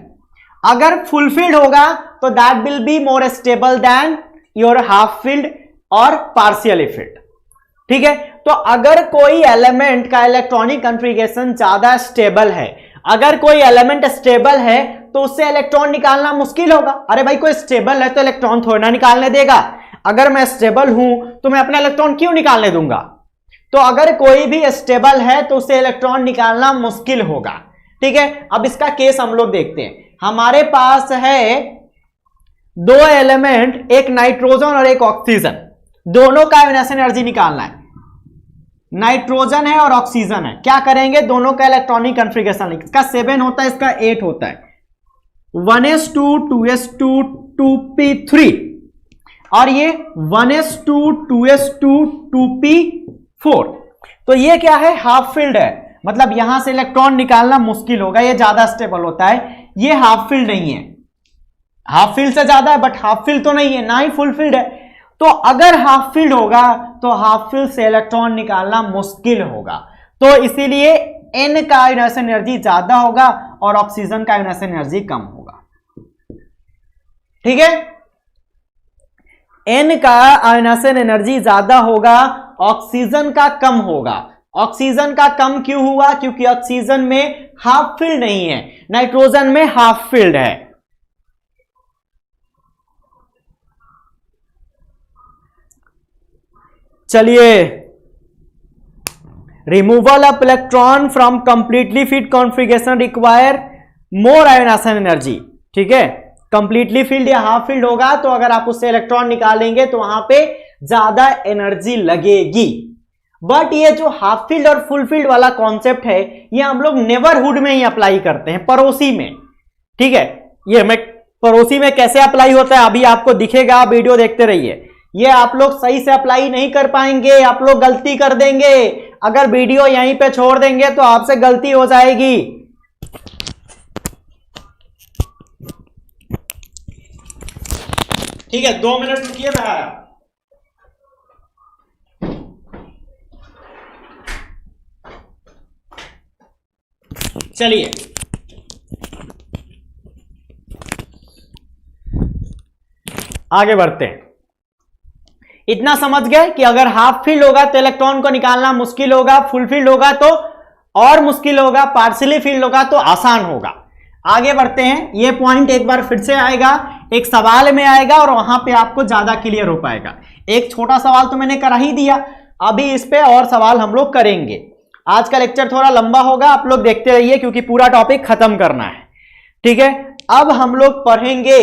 अगर फुल फिल्ड होगा तो that will be more stable then your half filled और पार्शियली फिल्ड, ठीक है। तो अगर कोई एलिमेंट का इलेक्ट्रॉनिक कॉन्फ़िगरेशन ज्यादा स्टेबल है, अगर कोई एलिमेंट स्टेबल है तो उससे इलेक्ट्रॉन निकालना मुश्किल होगा। अरे भाई कोई स्टेबल है तो इलेक्ट्रॉन थोड़ा ना निकालने देगा, अगर मैं स्टेबल हूं तो मैं अपना इलेक्ट्रॉन क्यों निकालने दूंगा? तो अगर कोई भी स्टेबल है तो उससे इलेक्ट्रॉन निकालना मुश्किल होगा, ठीक है। अब इसका केस हम लोग देखते हैं। हमारे पास है 2 एलिमेंट, एक नाइट्रोजन और एक ऑक्सीजन, दोनों का आयोनाइजेशन एनर्जी निकालना है। नाइट्रोजन है और ऑक्सीजन है, क्या करेंगे? दोनों का इलेक्ट्रॉनिक कॉन्फ़िगरेशन, इसका 7 होता है, इसका 8 होता है, 1s2 2s2 2p3 और ये 1s2 2s2 2p4। तो ये क्या है? हाफ फिल्ड है, मतलब यहां से इलेक्ट्रॉन निकालना मुश्किल होगा, ये ज्यादा स्टेबल होता है। ये हाफ फिल्ड नहीं है, हाफ फिल्ड से ज्यादा है बट हाफ फिल्ड तो नहीं है, ना ही फुल फिल्ड है। तो अगर हाफ फिल्ड होगा तो हाफ फिल्ड से इलेक्ट्रॉन निकालना मुश्किल होगा, तो इसीलिए N का आयोनाइजेशन एनर्जी ज्यादा होगा और ऑक्सीजन का आयोनाइजेशन एनर्जी कम होगा, ठीक है। N का आयोनाइजेशन एनर्जी ज्यादा होगा, ऑक्सीजन का कम होगा। ऑक्सीजन का कम क्यों हुआ? क्योंकि ऑक्सीजन में हाफ फिल्ड नहीं है, नाइट्रोजन में हाफ फिल्ड है। चलिए, removal of electron from completely filled configuration require more ionisation energy, ठीक है। कंप्लीटली फील्ड या हाफ फील्ड होगा तो अगर आप उससे इलेक्ट्रॉन निकालेंगे तो वहां पे ज्यादा एनर्जी लगेगी। बट ये जो हाफ फील्ड और फुल फील्ड वाला कॉन्सेप्ट है ये हम लोग नेबरहुड में ही अप्लाई करते हैं, पड़ोसी में, ठीक है। ये हमें पड़ोसी में कैसे अप्लाई होता है अभी आपको दिखेगा, वीडियो देखते रहिए। ये आप लोग सही से अप्लाई नहीं कर पाएंगे, आप लोग गलती कर देंगे। अगर वीडियो यहीं पे छोड़ देंगे तो आपसे गलती हो जाएगी। ठीक है, 2 मिनट रुकिए, मैं आया। चलिए आगे बढ़ते हैं। इतना समझ गए कि अगर हाफ फील्ड होगा तो इलेक्ट्रॉन को निकालना मुश्किल होगा, फुल फील्ड होगा तो और मुश्किल होगा, पार्शियली फील्ड होगा तो आसान होगा। आगे बढ़ते हैं। ये पॉइंट एक बार फिर से आएगा, एक सवाल में आएगा और वहां पे आपको ज्यादा क्लियर हो पाएगा। एक छोटा सवाल तो मैंने करा ही दिया, अभी इस पे और सवाल हम लोग करेंगे। आज का लेक्चर थोड़ा लंबा होगा, आप लोग देखते रहिए क्योंकि पूरा टॉपिक खत्म करना है, ठीक है। अब हम लोग पढ़ेंगे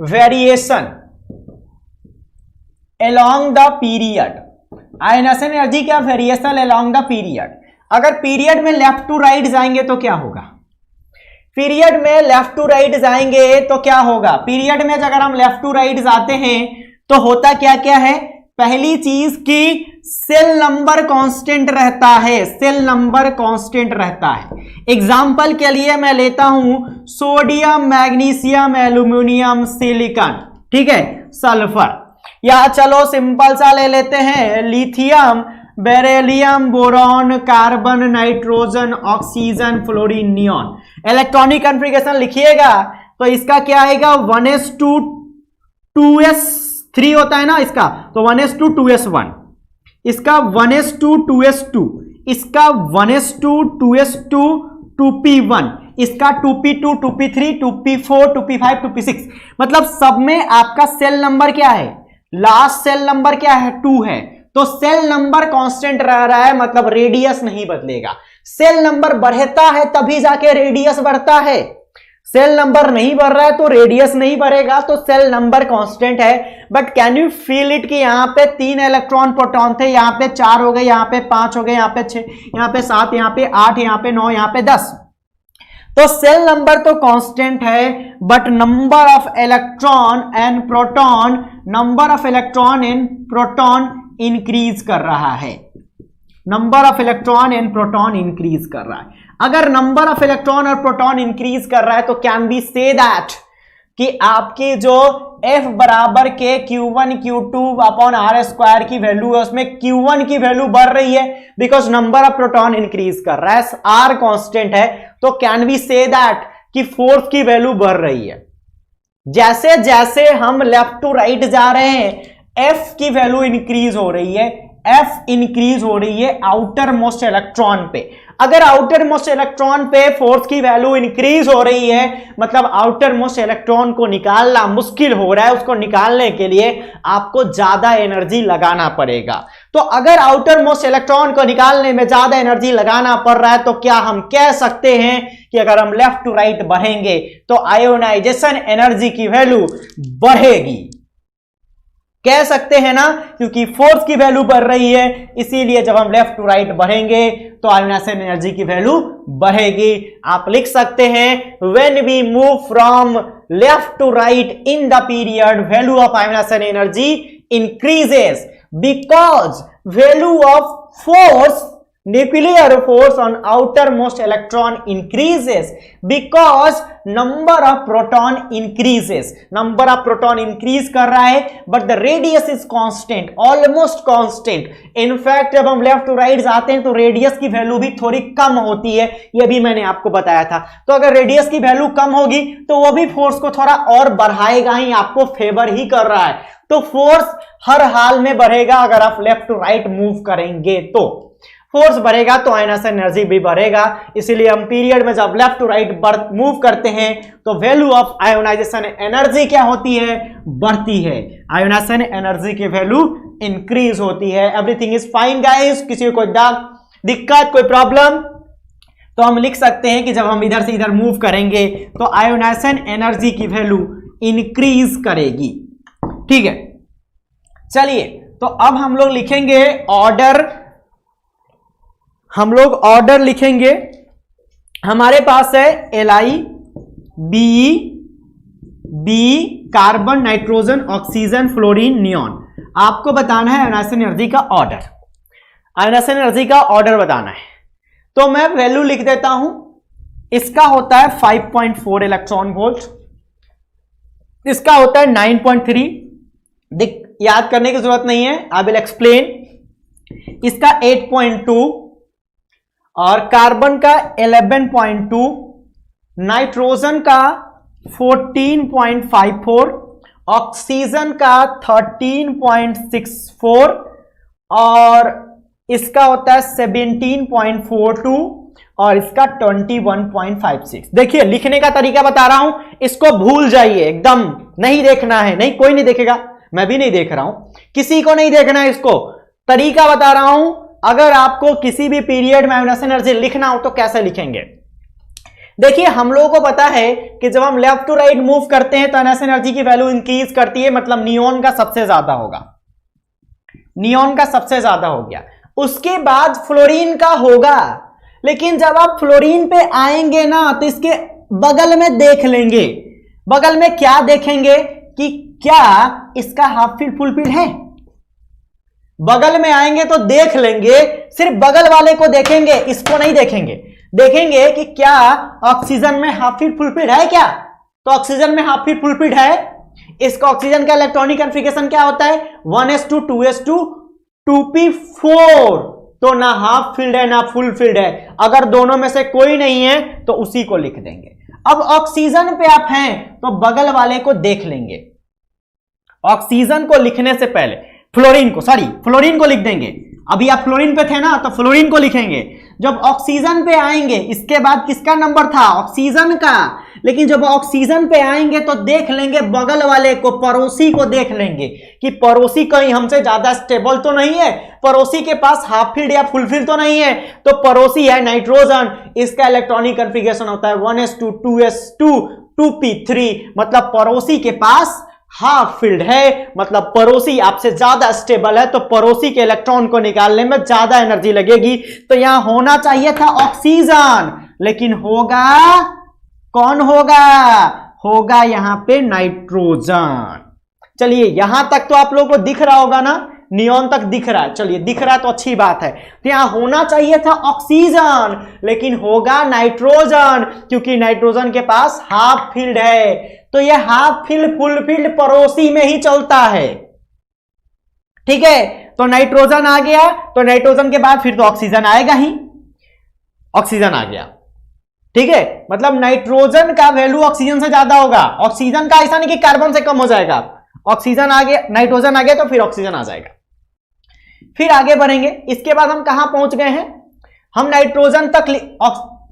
variation along the period. Ionisation energy का वेरिएशन अलोंग द पीरियड। अगर पीरियड में लेफ्ट टू राइट जाएंगे तो क्या होगा? पीरियड में लेफ्ट टू राइट जाएंगे तो क्या होगा? पीरियड में अगर हम लेफ्ट टू राइट जाते हैं तो होता क्या क्या है? पहली चीज की सेल नंबर कांस्टेंट रहता है, सेल नंबर कांस्टेंट रहता है। एग्जाम्पल के लिए मैं लेता हूं सोडियम, मैग्नीशियम, एल्यूमिनियम, सिलिकॉन, ठीक है, सल्फर, या चलो सिंपल सा ले लेते हैं lithium, beryllium, boron, carbon, nitrogen, oxygen, fluorine, neon. Electronic configuration लिखिएगा तो इसका क्या आएगा? 1s2 2s3 होता है ना इसका, तो 1s2 2s1, इसका 1s2 2s2, इसका 1s2 2s2 2p1, इसका 2p2 2p3 2p4 2p5 2p6। मतलब सब में आपका सेल नंबर क्या है? लास्ट सेल नंबर क्या है? 2 है। तो सेल नंबर कांस्टेंट रह रहा है, मतलब रेडियस नहीं बदलेगा। सेल नंबर बढ़ता है तभी जाके रेडियस बढ़ता है। सेल नंबर नहीं बढ़ रहा है तो रेडियस नहीं बढ़ेगा, तो सेल नंबर कांस्टेंट है। But can you feel it कि यहाँ पे 3 इलेक्ट्रॉन प्रोटॉन थे, यहाँ पे 4 हो गए, यहाँ पे 5 हो गए, यहाँ पे 6, यहाँ पे 7, यहाँ पे 8, यहाँ पे 9, यहाँ पे 10। तो सेल नंबर तो कांस्टेंट है, but number of electron and proton, number of electron and proton increase कर रहा है। Number of electron and proton increase कर रहा है। अगर नंबर ऑफ इलेक्ट्रॉन और प्रोटॉन इंक्रीज कर रहा है तो कैन बी से दैट कि आपकी जो F बराबर के Q1 Q2 upon R square की वैल्यू है उसमें Q1 की वैल्यू बढ़ रही है, because number of proton increase कर रहा है, R कांस्टेंट है। तो कैन बी से दैट कि फोर्स की वैल्यू बढ़ रही है। जैसे जैसे हम लेफ्ट टू राइट जा रहे हैं F की वैल्यू इंक्रीज हो रही है, F इंक्रीज हो रही है आउटर मोस्ट इलेक्ट्रॉन पे। अगर आउटर मोस्ट इलेक्ट्रॉन पे फोर्स की वैल्यू इंक्रीज हो रही है, मतलब आउटर मोस्ट इलेक्ट्रॉन को निकालना मुश्किल हो रहा है, उसको निकालने के लिए आपको ज्यादा एनर्जी लगाना पड़ेगा। तो अगर आउटर मोस्ट इलेक्ट्रॉन को निकालने में ज्यादा एनर्जी लगाना पड़ रहा है तो क्या हम कह सकते हैं कि अगर हम लेफ्ट टू राइट बढ़ेंगे तो आयोनाइजेशन एनर्जी की वैल्यू बढ़ेगी? कह सकते हैं ना, क्योंकि फोर्स की वैल्यू बढ़ रही है, इसीलिए जब हम लेफ्ट टू राइट बढ़ेंगे तो आयोनाइजेशन एनर्जी की वैल्यू बढ़ेगी। आप लिख सकते हैं when we move from left to right in the period value of ionisation energy increases because value of force, nuclear force on outermost electron increases because number of proton increases. number of proton increase कर रहा है, but the radius is constant, almost constant. in fact जब हम left to right जाते हैं तो radius की value भी थोड़ी कम होती है, ये भी मैंने आपको बताया था। तो अगर radius की वैल्यू कम होगी तो वो भी फोर्स को थोड़ा और बढ़ाएगा ही, आपको फेवर ही कर रहा है। तो फोर्स हर हाल में बढ़ेगा अगर आप लेफ्ट टू राइट मूव करेंगे तो फोर्स बढ़ेगा तो आयोनाइजेशन एनर्जी भी बढ़ेगा। इसीलिए हम पीरियड में जब लेफ्ट टू राइट मूव करते हैं तो वैल्यू ऑफ आयोनाइजेशन एनर्जी क्या होती है? बढ़ती है। आयोनाइजेशन एनर्जी की वैल्यू इंक्रीज होती है। Everything is fine guys. किसी को कोई दिक्कत, कोई प्रॉब्लम? तो हम लिख सकते हैं कि जब हम इधर से इधर मूव करेंगे तो आयोनाइजेशन एनर्जी की वैल्यू इंक्रीज करेगी, ठीक है। चलिए तो अब हम लोग लिखेंगे ऑर्डर, हम लोग ऑर्डर लिखेंगे। हमारे पास है Li, Be, B carbon, nitrogen, oxygen, fluorine, neon. आपको बताना है आयोनाइजेशन एनर्जी का ऑर्डर, आयोनाइजेशन एनर्जी का ऑर्डर बताना है। तो मैं वैल्यू लिख देता हूं। इसका होता है 5.4 इलेक्ट्रॉन वोल्ट, इसका होता है 9.3, याद करने की जरूरत नहीं है, आई विल एक्सप्लेन। इसका 8.2 और कार्बन का 11.2, नाइट्रोजन का 14.54, ऑक्सीजन का 13.64 और इसका होता है 17.42 और इसका 21.56। देखिए लिखने का तरीका बता रहा हूं, इसको भूल जाइए, एकदम नहीं देखना है, नहीं कोई नहीं देखेगा, मैं भी नहीं देख रहा हूं, किसी को नहीं देखना है, इसको तरीका बता रहा हूं। अगर आपको किसी भी पीरियड में आयोनाइजेशन एनर्जी लिखना हो तो कैसे लिखेंगे? देखिए हम लोगों को पता है कि जब हम लेफ्ट टू राइट मूव करते हैं तो आयोनाइजेशन एनर्जी की वैल्यू इंक्रीज करती है, मतलब नियोन का सबसे ज्यादा होगा, नियोन का सबसे ज्यादा हो गया, उसके बाद फ्लोरीन का होगा। लेकिन जब आप फ्लोरीन पे आएंगे ना तो इसके बगल में देख लेंगे, बगल में क्या देखेंगे कि क्या इसका हाफ फील्ड फुल फील्ड है। बगल में आएंगे तो देख लेंगे, सिर्फ बगल वाले को देखेंगे, इसको नहीं देखेंगे, देखेंगे कि क्या ऑक्सीजन में हाफ फील्ड फुल फील्ड है क्या, तो ऑक्सीजन में हाफ फील्ड फुल फील्ड है। इसका ऑक्सीजन का इलेक्ट्रॉनिक कॉन्फ़िगरेशन क्या होता है? 1s2 2s2 2p4, तो ना हाफ फील्ड है ना फुल फील्ड है, अगर दोनों में से कोई नहीं है तो उसी को लिख देंगे। अब ऑक्सीजन पे आप हैं तो बगल वाले को देख लेंगे, ऑक्सीजन को लिखने से पहले फ्लोरीन को लिख देंगे। अभी आप फ्लोरीन पे थे ना तो फ्लोरीन को लिखेंगे, जब ऑक्सीजन पे आएंगे इसके बाद किसका नंबर था? ऑक्सीजन का। लेकिन जब ऑक्सीजन पे आएंगे तो देख लेंगे बगल वाले को, पड़ोसी को देख लेंगे कि पड़ोसी कहीं हमसे ज्यादा स्टेबल तो नहीं है, पड़ोसी के पास हाफ फील्ड या फुल फील्ड तो नहीं है, तो पड़ोसी है नाइट्रोजन, इसका इलेक्ट्रॉनिक कॉन्फ़िगरेशन होता है 1s2 2s2 2p3, मतलब पड़ोसी के पास हाफ फील्ड है, मतलब पड़ोसी आपसे ज्यादा स्टेबल है, तो पड़ोसी के इलेक्ट्रॉन को निकालने में ज्यादा एनर्जी लगेगी। तो यहां होना चाहिए था ऑक्सीजन, लेकिन होगा कौन? होगा यहां पे नाइट्रोजन। चलिए यहां तक तो आप लोगों को दिख रहा होगा ना, नियॉन तक दिख रहा है, चलिए दिख रहा है तो अच्छी बात है। तो यहां होना चाहिए था ऑक्सीजन, लेकिन होगा नाइट्रोजन, क्योंकि नाइट्रोजन के पास हाफ फील्ड है। तो यह हाफ फील्ड फुल फील्ड पड़ोसी में ही चलता है, ठीक है। तो नाइट्रोजन आ गया, तो नाइट्रोजन के बाद फिर तो ऑक्सीजन आएगा ही, ऑक्सीजन आ गया, ठीक है। मतलब नाइट्रोजन का वैल्यू ऑक्सीजन से ज्यादा होगा, ऑक्सीजन का ऐसा नहीं कि कार्बन से कम हो जाएगा, ऑक्सीजन आ गया, नाइट्रोजन आ गया तो फिर ऑक्सीजन आ जाएगा। फिर आगे बढ़ेंगे, इसके बाद हम कहां पहुंच गए हैं? हम नाइट्रोजन तक,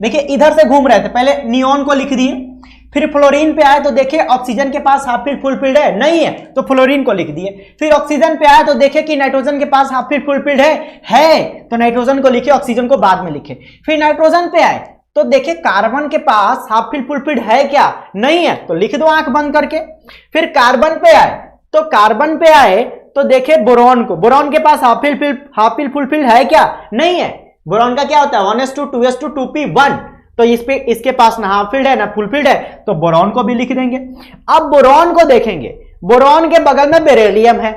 देखिए इधर से घूम रहे थे, पहले नियोन को लिख दिए, फिर फ्लोरीन पे आए तो देखिए ऑक्सीजन के पास हाफ फील्ड फुल फील्ड है, नहीं है तो फ्लोरीन को लिख दिए। फिर ऑक्सीजन पे आए तो देखे कि नाइट्रोजन के पास हाफ फील्ड फुल फील्ड है तो नाइट्रोजन को लिखे, ऑक्सीजन को बाद में लिखे। फिर नाइट्रोजन पे आए तो देखे कार्बन के पास हाफ फील्ड फुल फील्ड है क्या? नहीं है तो लिख दो आंख बंद करके। फिर कार्बन पे आए तो देखे बोरॉन को, बोरॉन के पास हाफ फील्ड फुल फील्ड है क्या? नहीं है। बोरॉन का क्या होता है? 1s2 2s2 2p1, तो इसके पास ना हाफ फील्ड है ना फुल फील्ड है, तो बोरॉन को भी लिख देंगे। अब बोरॉन को देखेंगे, बोरॉन के बगल में बेरिलियम है,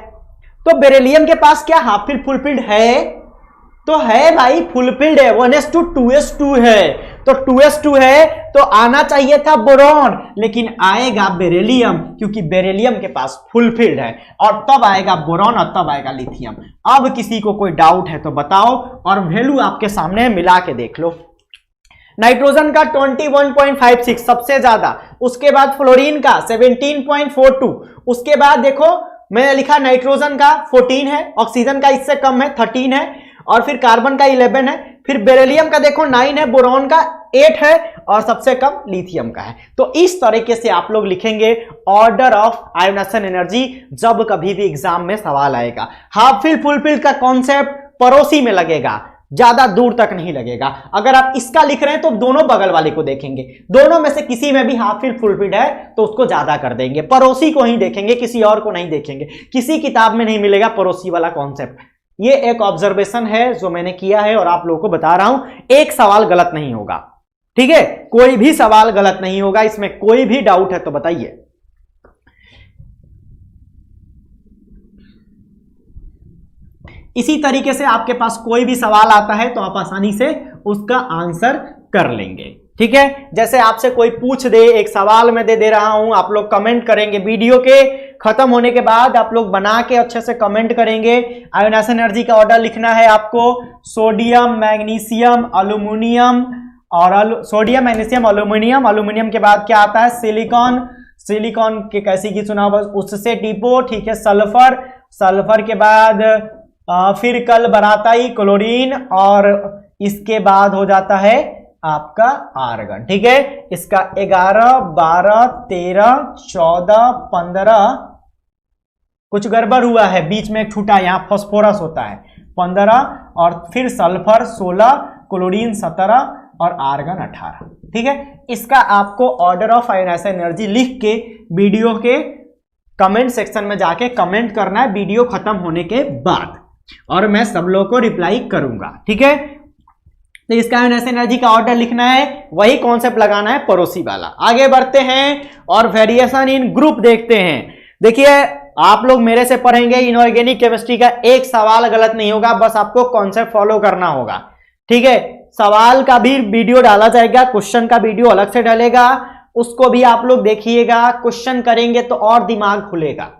तो बेरिलियम के पास क्या हाफ फील्ड फुल फील्ड है? तो है भाई, फुल फील्ड है, 1s2 2s2 है, तो 2s2 है तो आना चाहिए था बोरॉन, लेकिन आएगा बेरिलियम, क्योंकि बेरिलियम के पास फुल फील्ड है, और तब आएगा बोरॉन और तब आएगा लिथियम। अब किसी को कोई डाउट है तो बताओ, और वैल्यू आपके सामने मिला के देख लो। नाइट्रोजन का 21.56 सबसे ज्यादा, उसके बाद फ्लोरीन का 17.42, उसके बाद देखो मैंने लिखा नाइट्रोजन का 14 है, ऑक्सीजन का इससे कम है 13 है, और फिर कार्बन का 11 है, फिर बेरिलियम का देखो 9 है, बोरॉन का 8 है, और सबसे कम लिथियम का है। तो इस तरीके से आप लोग लिखेंगे ऑर्डर ऑफ आयोनाइजेशन एनर्जी जब कभी भी एग्जाम में सवाल आएगा। हाफ फील्ड फुल फील्ड का कॉन्सेप्ट पड़ोसी में लगेगा, ज्यादा दूर तक नहीं लगेगा। अगर आप इसका लिख रहे हैं तो दोनों बगल वाले को देखेंगे, दोनों में से किसी में भी हाफ फील्ड फुल फील्ड है तो उसको ज्यादा कर देंगे, पड़ोसी को ही देखेंगे, किसी और को नहीं देखेंगे। किसी किताब में नहीं मिलेगा पड़ोसी वाला कॉन्सेप्ट। ये एक ऑब्जर्वेशन है जो मैंने किया है और आप लोगों को बता रहा हूं, एक सवाल गलत नहीं होगा, ठीक है, कोई भी सवाल गलत नहीं होगा, इसमें कोई भी डाउट है तो बताइए। इसी तरीके से आपके पास कोई भी सवाल आता है तो आप आसानी से उसका आंसर कर लेंगे, ठीक है। जैसे आपसे कोई पूछ दे, एक सवाल मैं दे रहा हूं, आप लोग कमेंट करेंगे वीडियो के खत्म होने के बाद आप लोग बना के अच्छे से कमेंट करेंगे। आयोनाइजेशन एनर्जी का ऑर्डर लिखना है आपको, सोडियम मैग्नीशियम अल्यूमिनियम और सोडियम मैग्नीशियम अल्यूमिनियम, अल्यूमिनियम के बाद क्या आता है सिलिकॉन, सिलिकॉन के कैसी की चुनाव उससे डिपो, ठीक है, सल्फर, सल्फर के बाद फिर कल बराताई क्लोरीन और इसके बाद हो जाता है आपका आर्गन, ठीक है। इसका 11 12 13 14 15 कुछ गड़बड़ हुआ है, बीच में एक छूटा, यहां फास्फोरस होता है 15 और फिर सल्फर 16, क्लोरीन 17 और आर्गन 18, ठीक है। इसका आपको ऑर्डर ऑफ आयोनाइजेशन एनर्जी लिख के वीडियो के कमेंट सेक्शन में जाके कमेंट करना है वीडियो खत्म होने के बाद, और मैं सब लोगों को रिप्लाई करूंगा, ठीक है। तो इसका आयोनाइजेशन एनर्जी का ऑर्डर लिखना है, वही कॉन्सेप्ट लगाना है पड़ोसी वाला। आगे बढ़ते हैं और वेरिएशन इन ग्रुप देखते हैं। देखिए आप लोग मेरे से पढ़ेंगे इनऑर्गेनिक केमिस्ट्री का, एक सवाल गलत नहीं होगा, बस आपको कॉन्सेप्ट फॉलो करना होगा, ठीक है। सवाल का भी वीडियो डाला जाएगा, क्वेश्चन का वीडियो अलग से डालेगा, उसको भी आप लोग देखिएगा, क्वेश्चन करेंगे तो और दिमाग खुलेगा।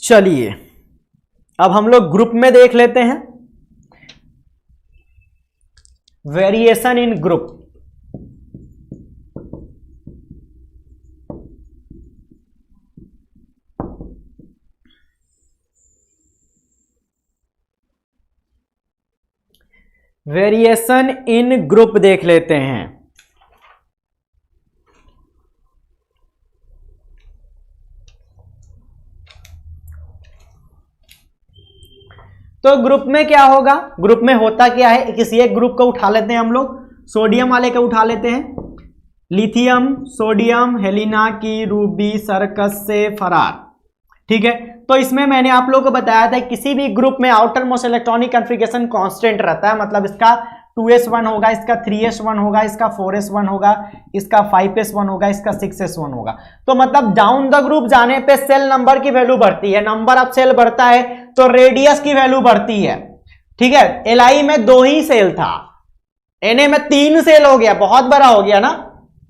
चलिए अब हम लोग ग्रुप में देख लेते हैं, variation in group. Variation in group देख लेते हैं। तो ग्रुप में क्या होगा, ग्रुप में होता क्या है, किसी एक ग्रुप को उठा लेते हैं हम लोग, सोडियम वाले को उठा लेते हैं, लिथियम, सोडियम, हेलिना की, रूबी, सर्कस से फरार, ठीक है। तो इसमें मैंने आप लोगों को बताया था किसी भी ग्रुप में outer most electronic configuration constant रहता है, मतलब इसका 2s1 होगा, इसका 3s1 होगा, इसका 4s1 होगा, इसका 5s1 होगा, इसका 6s1 होगा। तो मतलब डाउन द ग्रुप जाने पे सेल नंबर की वैल्यू बढ़ती है, नंबर ऑफ सेल बढ़ता है तो रेडियस की वैल्यू बढ़ती है, ठीक है। Li में 2 ही सेल था, Na में 3 सेल हो गया, बहुत बड़ा हो गया ना,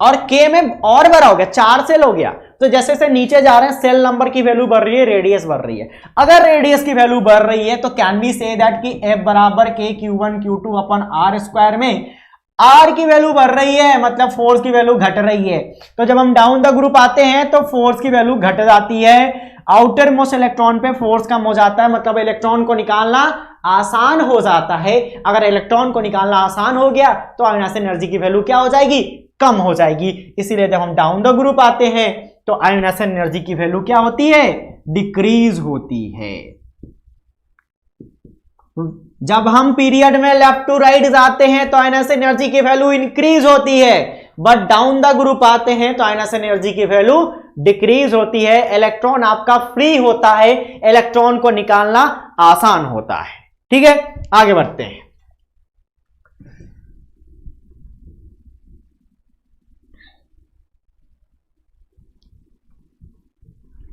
और K में और बड़ा हो गया, 4 सेल हो गया। तो जैसे जैसे नीचे जा रहे हैं सेल नंबर की वैल्यू बढ़ रही है, रेडियस बढ़ रही है। अगर रेडियस की वैल्यू बढ़ रही है तो कैन वी से दैट कि F बराबर K Q1 Q2 अपन R स्क्वायर में R की वैल्यू बढ़ रही है, मतलब फोर्स की वैल्यू घट रही है। तो जब हम डाउन द ग्रुप आते हैं तो फोर्स की वैल्यू घट जाती है, आउटर मोस्ट इलेक्ट्रॉन पे फोर्स कम हो जाता है, मतलब इलेक्ट्रॉन को निकालना आसान हो जाता है। अगर इलेक्ट्रॉन को निकालना आसान हो गया तो आयोनाइजेशन एनर्जी की वैल्यू क्या हो जाएगी, कम हो जाएगी। इसीलिए जब हम डाउन द ग्रुप आते हैं तो आयोनाइजेशन एनर्जी की वैल्यू क्या होती है, डिक्रीज होती है। जब हम पीरियड में लेफ्ट टू राइट जाते हैं तो आयोनाइजेशन एनर्जी की वैल्यू इंक्रीज होती है, बट डाउन द ग्रुप आते हैं तो आयोनाइजेशन एनर्जी की वैल्यू डिक्रीज होती है। इलेक्ट्रॉन आपका फ्री होता है, इलेक्ट्रॉन को निकालना आसान होता है, ठीक है। आगे बढ़ते हैं।